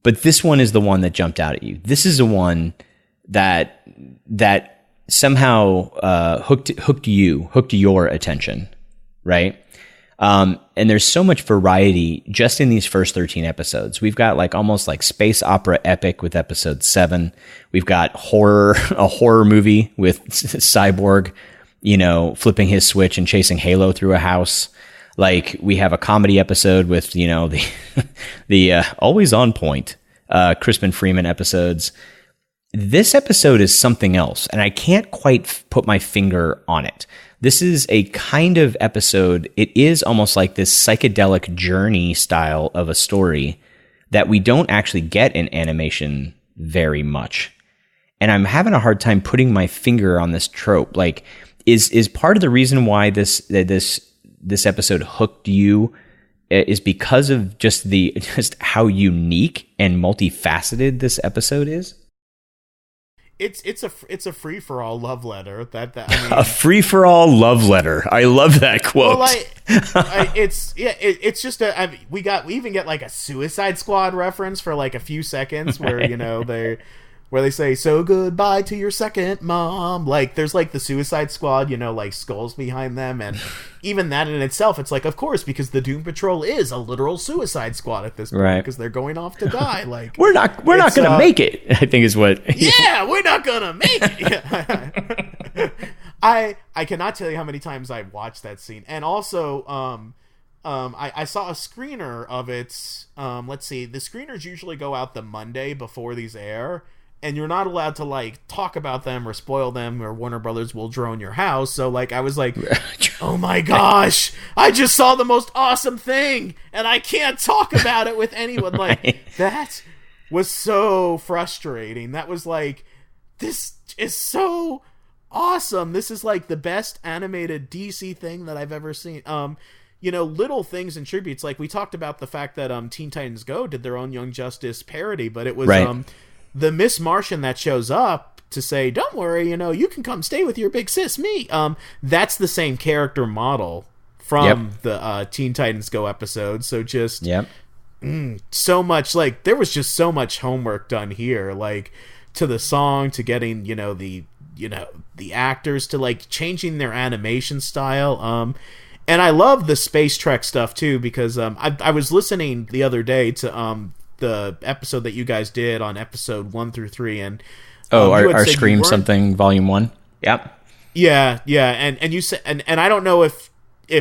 But this one is the one that jumped out at you. This is the one that somehow hooked your attention, right? And there's so much variety just in these first 13 episodes. We've got like almost like space opera epic with episode 7. We've got a horror movie with Cyborg, flipping his switch and chasing Halo through a house. Like, we have a comedy episode with, the always on point Crispin Freeman episodes. This episode is something else, and I can't quite put my finger on it. This is a kind of episode, it is almost like this psychedelic journey style of a story that we don't actually get in animation very much. And I'm having a hard time putting my finger on this trope. Like, is part of the reason why this episode hooked you is because of just how unique and multifaceted this episode is? It's a free for all love letter. A free for all love letter. I love that quote. Well, it's just we even get like a Suicide Squad reference for like a few seconds where where they say, "So goodbye to your second mom." Like, there's like the Suicide Squad, like skulls behind them, and even that in itself, it's like, of course, because the Doom Patrol is a literal Suicide Squad at this point, because they're going off to die. Like, we're not gonna make it, I think is what. Yeah, we're not gonna make it. I cannot tell you how many times I watched that scene, and also I saw a screener of it. Let's see, the screeners usually go out the Monday before these air, and you're not allowed to like talk about them or spoil them, or Warner Brothers will drone your house. So like, I was like, oh my gosh, I just saw the most awesome thing, and I can't talk about it with anyone. Like, that was so frustrating. That was like, this is so awesome. This is like the best animated DC thing that I've ever seen. Little things and tributes. Like, we talked about the fact that Teen Titans Go did their own Young Justice parody, but it was the Miss Martian that shows up to say, "Don't worry, you can come stay with your big sis, me." That's the same character model from the Teen Titans Go episode. So just so much, like, there was just so much homework done here, like, to the song, to getting the actors, to like changing their animation style. And I love the Space Trek stuff too, because I was listening the other day to the episode that you guys did on episode 1 through 3, and our Scream Something Volume 1. Yep. Yeah, and you said, and I don't know if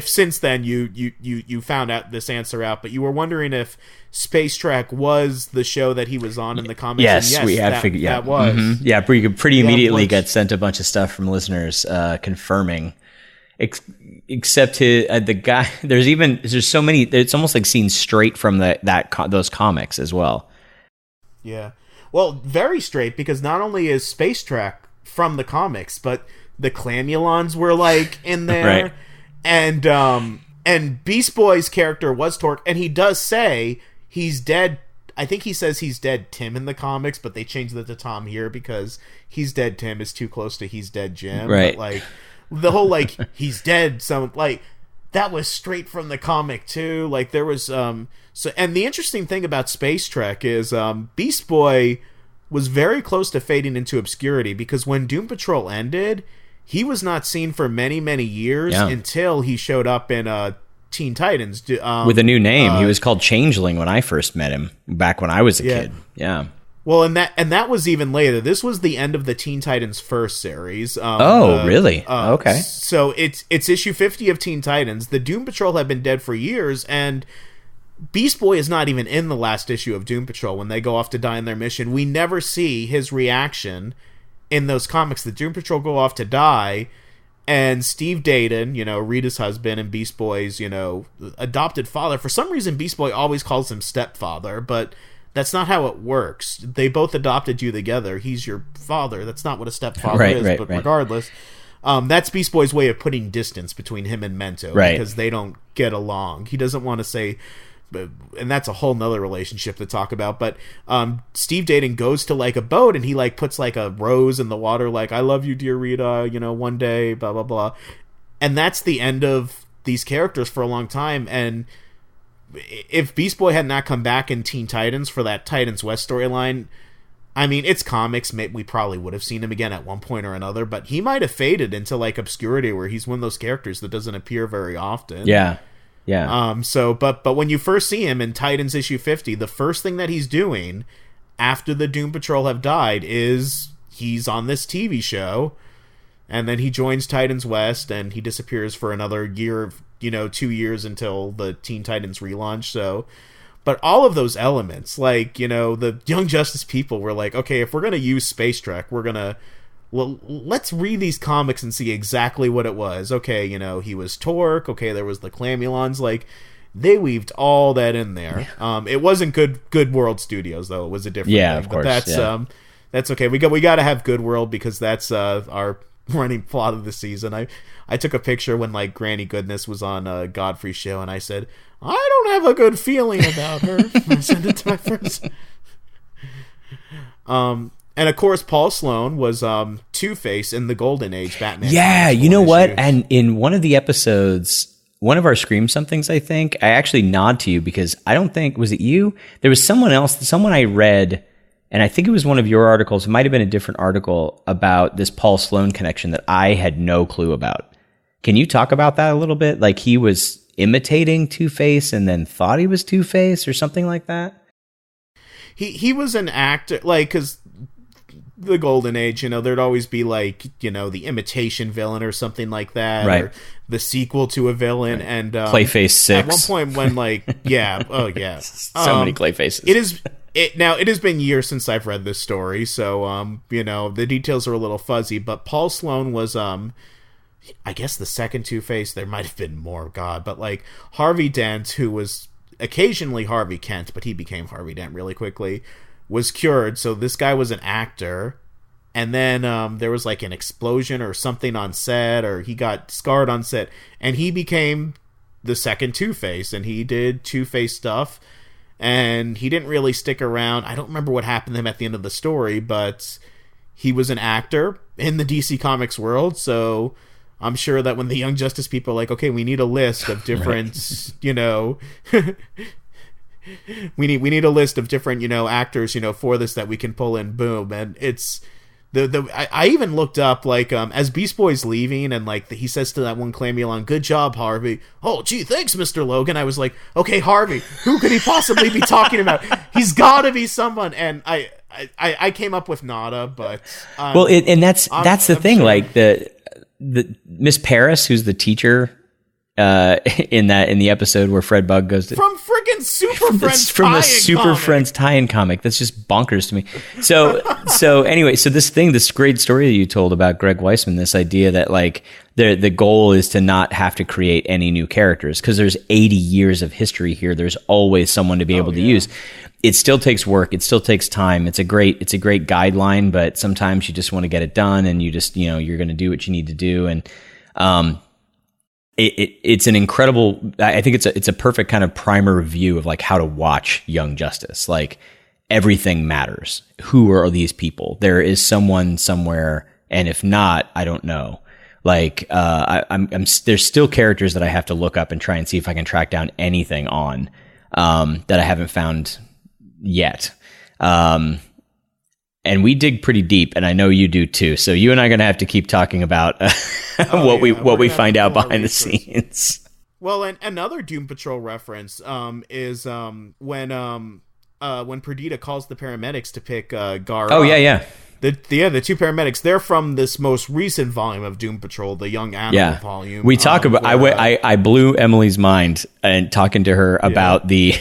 since then you found out this answer out, but you were wondering if Space Trek was the show that he was on in the comics. Yes, we have figured. Yeah, that was. Mm-hmm. Yeah, we could pretty immediately get sent a bunch of stuff from listeners confirming. Except the guy, there's so many. It's almost like scenes straight from those comics as well. Yeah, well, very straight, because not only is Space Trek from the comics, but the Clamulons were like in there, right. And Beast Boy's character was Torque, and he does say he's dead. I think he says he's dead Tim in the comics, but they changed it to Tom here because he's dead Tim is too close to he's dead Jim. Right. But like, the whole like he's dead, so like that was straight from the comic too. Like, there was and the interesting thing about Space Trek is Beast Boy was very close to fading into obscurity, because when Doom Patrol ended, he was not seen for many years until he showed up in Teen Titans with a new name. He was called Changeling when I first met him back when I was a kid. Yeah. Well, and that was even later. This was the end of the Teen Titans first series. Really? Okay. So it's issue 50 of Teen Titans. The Doom Patrol had been dead for years, and Beast Boy is not even in the last issue of Doom Patrol when they go off to die in their mission. We never see his reaction in those comics. The Doom Patrol go off to die, and Steve Dayton, Rita's husband and Beast Boy's, adopted father. For some reason, Beast Boy always calls him stepfather, but that's not how it works. They both adopted you together. He's your father. That's not what a stepfather is. But regardless, that's Beast Boy's way of putting distance between him and Mento, because they don't get along. He doesn't want to say, and that's a whole nother relationship to talk about. But Steve Dayton goes to like a boat, and he like puts like a rose in the water, like, "I love you, dear Rita, one day, blah blah blah." And that's the end of these characters for a long time. And if Beast Boy had not come back in Teen Titans for that Titans West storyline, I mean, it's comics. We probably would have seen him again at one point or another, but he might have faded into like obscurity, where he's one of those characters that doesn't appear very often. Yeah. But when you first see him in Titans issue 50, the first thing that he's doing after the Doom Patrol have died is he's on this TV show, and then he joins Titans West, and he disappears for another year, 2 years until the Teen Titans relaunch. So, but all of those elements, like, the Young Justice people were like, okay, if we're going to use Space Trek, let's read these comics and see exactly what it was. Okay, he was Torque. Okay, there was the Clamulons. Like, they weaved all that in there. It wasn't Good World Studios, though. It was a different thing. Of course. But that's okay. We got to have Good World, because that's our running plot of the season. I took a picture when like Granny Goodness was on Godfrey's show, and I said, "I don't have a good feeling about her." I sent it to my friends. And of course, Paul Sloan was Two-Face in the Golden Age Batman. Yeah, you know what? And in one of the episodes, one of our Scream Somethings, I think, I actually nod to you, because I don't think, was it you? There was someone else, someone I read and I think it was one of your articles, it might have been a different article about this Paul Sloan connection that I had no clue about. Can you talk about that a little bit? Like he was imitating Two-Face and then thought he was Two-Face or something like that? He was an actor, like, because the golden age, there'd always be like, the imitation villain or something like that, right? Or the sequel to a villain, and Clayface 6. At one point, when like, so many Clayfaces. It has been years since I've read this story, so the details are a little fuzzy. But Paul Sloan was I guess the second Two-Face. There might have been more, God, but like Harvey Dent, who was occasionally Harvey Kent, but he became Harvey Dent really quickly, was cured. So this guy was an actor, and then there was like an explosion or something on set, or he got scarred on set, and he became the second Two-Face, and he did Two-Face stuff, and he didn't really stick around. I don't remember what happened to him at the end of the story, but he was an actor in the DC Comics world, so I'm sure that when the Young Justice people are like, okay, we need a list of different, we need a list of different, actors, for this that we can pull in, boom. And it's I even looked up, like, as Beast Boy's leaving, and like he says to that one Clamulon, "Good job, Harvey." "Oh, gee, thanks, Mr. Logan." I was like, okay, Harvey, who could he possibly be talking about? He's got to be someone. And I came up with nada, but and that's the thing, sure. Like the Miss Paris, who's the teacher in the episode where Fred Bug goes to from friggin' Super Friends from the Super Friends tie-in comic. That's just bonkers to me. So anyway, this great story that you told about Greg Weisman, this idea that like the goal is to not have to create any new characters because there's 80 years of history here. There's always someone to be able to use. It still takes work. It still takes time. It's a great guideline, but sometimes you just want to get it done, and you just you're going to do what you need to do. And it's an incredible. I think it's a perfect kind of primer view of like how to watch Young Justice. Like everything matters. Who are these people? There is someone somewhere, and if not, I don't know. Like there's still characters that I have to look up and try and see if I can track down anything on that I haven't found yet. And we dig pretty deep, and I know you do too. So you and I are going to have to keep talking about what we find out behind the scenes. Well, and another Doom Patrol reference is when Perdita calls the paramedics to pick Gar. Oh yeah. The two paramedics, they're from this most recent volume of Doom Patrol, the Young Animal volume. We talk about I blew Emily's mind and talking to her about the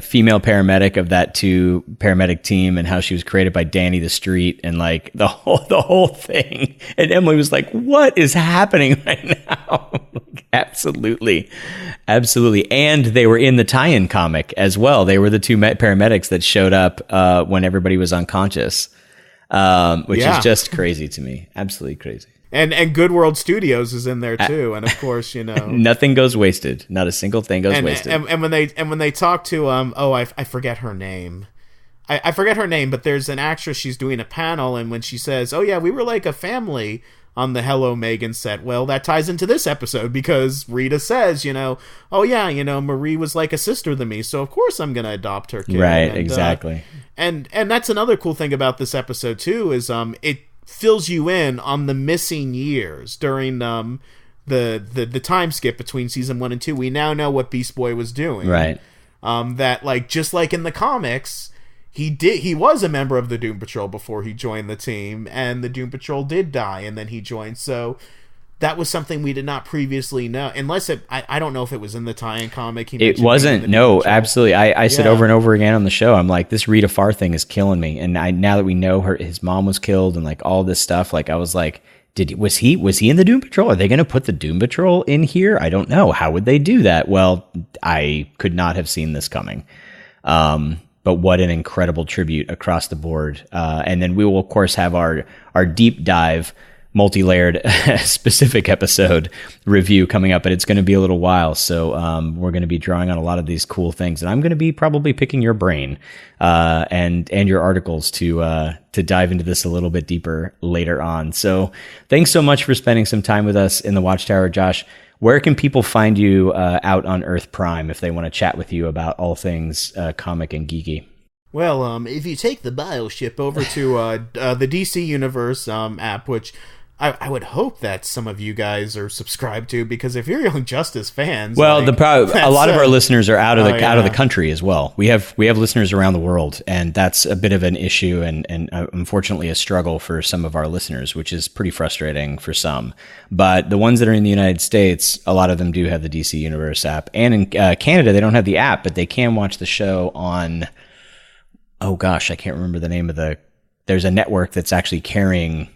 female paramedic of that two paramedic team and how she was created by Danny the Street and like the whole thing. And Emily was like, "What is happening right now?" Absolutely. And they were in the tie-in comic as well. They were the two paramedics that showed up when everybody was unconscious, which is just crazy to me. Absolutely crazy. And Good World Studios is in there too, and of course, nothing goes wasted. Not a single thing goes wasted. And when they talk to I forget her name. I forget her name, but there's an actress. She's doing a panel, and when she says, "Oh yeah, we were like a family on the Hello Megan set," well, that ties into this episode because Rita says, "Oh yeah, Marie was like a sister to me, so of course I'm gonna adopt her kid." Right, and, exactly. And that's another cool thing about this episode too is it fills you in on the missing years during the time skip between season 1 and 2. We now know what Beast Boy was doing. Right. That like just like in the comics, he was a member of the Doom Patrol before he joined the team, and the Doom Patrol did die, and then he joined. So that was something we did not previously know, unless I don't know if it was in the tie-in comic. It wasn't. No, absolutely. I said over and over again on the show, I'm like, this Rita Farr thing is killing me. And now that we know his mom was killed and like all this stuff, like I was like, was he in the Doom Patrol? Are they going to put the Doom Patrol in here? I don't know. How would they do that? Well, I could not have seen this coming. But what an incredible tribute across the board. And then we will, of course, have our deep dive, multi-layered specific episode review coming up, but it's going to be a little while. So we're going to be drawing on a lot of these cool things. And I'm going to be probably picking your brain and your articles to dive into this a little bit deeper later on. So thanks so much for spending some time with us in the Watchtower, Josh. Where can people find you out on Earth Prime if they want to chat with you about all things comic and geeky? Well, if you take the Bioship over to the DC Universe app, which I would hope that some of you guys are subscribed to, because if you're Young Justice fans, well, like, a lot of our listeners are out of out of the country as well. We have listeners around the world, and that's a bit of an issue, and unfortunately a struggle for some of our listeners, which is pretty frustrating for some. But the ones that are in the United States, a lot of them do have the DC Universe app, and in Canada they don't have the app, but they can watch the show on. Oh gosh, I can't remember the name of there's a network that's actually carrying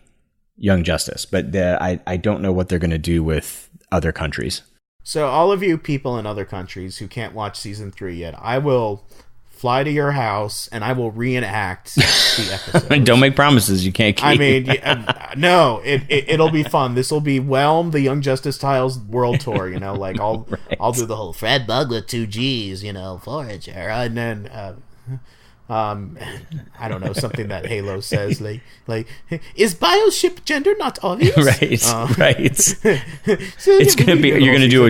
Young Justice, but I don't know what they're going to do with other countries. So all of you people in other countries who can't watch season 3 yet, I will fly to your house and I will reenact the episode. Don't make promises you can't keep. I mean, no, it'll be fun. This will be Whelmed, the Young Justice Tiles World Tour. You know, like I'll do the whole Fred Bug with 2 G's, you know, Forager, and then. I don't know, something that Halo says, like is Bioship gender not obvious? Right. So it's gonna be you're gonna do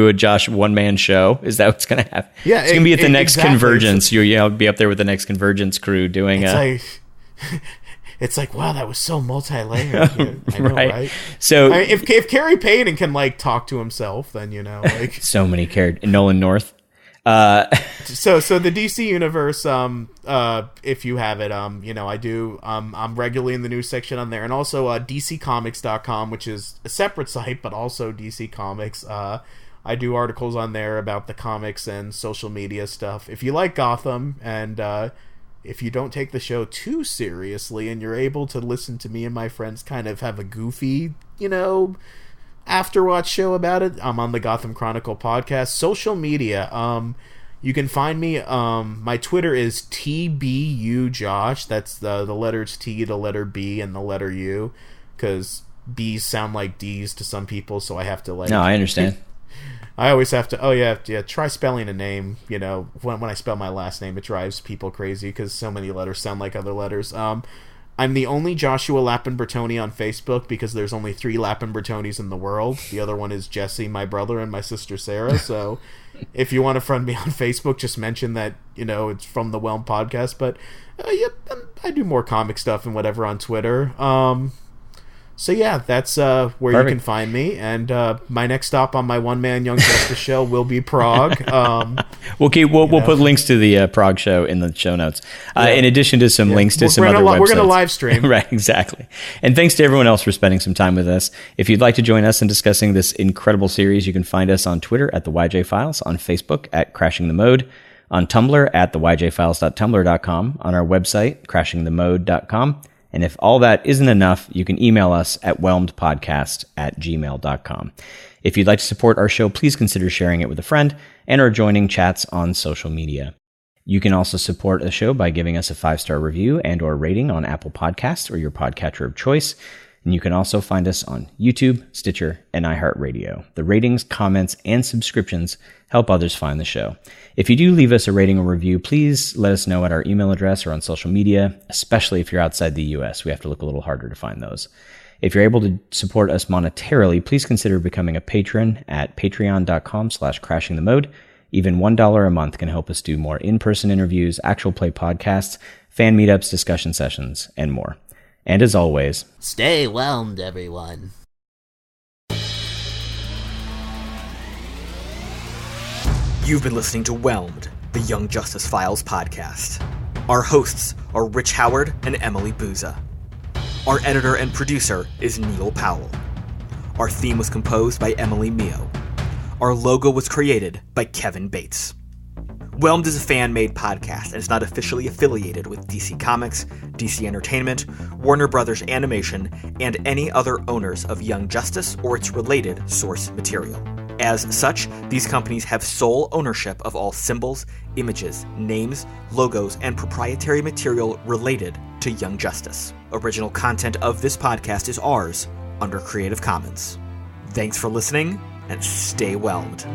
a Josh one-man show. Is that what's gonna happen? Yeah, it's gonna be at the next Convergence. You'll be up there with the next Convergence crew doing It's like, wow, that was so multi-layered. I know, right? So if Carrie Payton can like talk to himself, then you know, like so many characters. Nolan North. So the DC Universe, if you have it, you know, I do, I'm regularly in the news section on there, and also DCComics.com, which is a separate site, but also DC Comics. I do articles on there about the comics and social media stuff. If you like Gotham, and if you don't take the show too seriously, and you're able to listen to me and my friends kind of have a goofy, you know, afterwatch show about it, I'm on the Gotham Chronicle Podcast. Social media, you can find me, my Twitter is TBUJosh. That's the letters T, the letter B, and the letter U, because B's sound like D's to some people, so I have to like... No, I understand. I always have to, try spelling a name, you know, when I spell my last name, it drives people crazy, because so many letters sound like other letters. I'm the only Joshua Lapin-Bertone on Facebook, because there's only 3 Lapin-Bertones in the world. The other one is Jesse, my brother, and my sister Sarah. So if you want to friend me on Facebook, just mention that, you know, it's from the Whelmed podcast. But I do more comic stuff and whatever on Twitter. So yeah, that's where Perfect. You can find me, and my next stop on my one-man Young Justice show will be Prague. We'll put links to the Prague show in the show notes, in addition to some links to some other websites. We're going to live stream. Right, exactly. And thanks to everyone else for spending some time with us. If you'd like to join us in discussing this incredible series, you can find us on Twitter at the YJ Files, on Facebook at Crashing the Mode, on Tumblr at theyjfiles.tumblr.com, on our website crashingthemode.com. And if all that isn't enough, you can email us at whelmedpodcast@gmail.com. If you'd like to support our show, please consider sharing it with a friend and or joining chats on social media. You can also support the show by giving us a 5-star review and or rating on Apple Podcasts or your podcatcher of choice. And you can also find us on YouTube, Stitcher, and iHeartRadio. The ratings, comments, and subscriptions help others find the show. If you do leave us a rating or review, please let us know at our email address or on social media, especially if you're outside the US. We have to look a little harder to find those. If you're able to support us monetarily, please consider becoming a patron at patreon.com/crashingthemode. Even $1 a month can help us do more in-person interviews, actual play podcasts, fan meetups, discussion sessions, and more. And as always, stay whelmed, everyone. You've been listening to Whelmed, the Young Justice Files podcast. Our hosts are Rich Howard and Emily Booza. Our editor and producer is Neil Powell. Our theme was composed by Emily Mio. Our logo was created by Kevin Bates. Whelmed is a fan-made podcast and is not officially affiliated with DC Comics, DC Entertainment, Warner Brothers Animation, and any other owners of Young Justice or its related source material. As such, these companies have sole ownership of all symbols, images, names, logos, and proprietary material related to Young Justice. Original content of this podcast is ours under Creative Commons. Thanks for listening, and stay whelmed.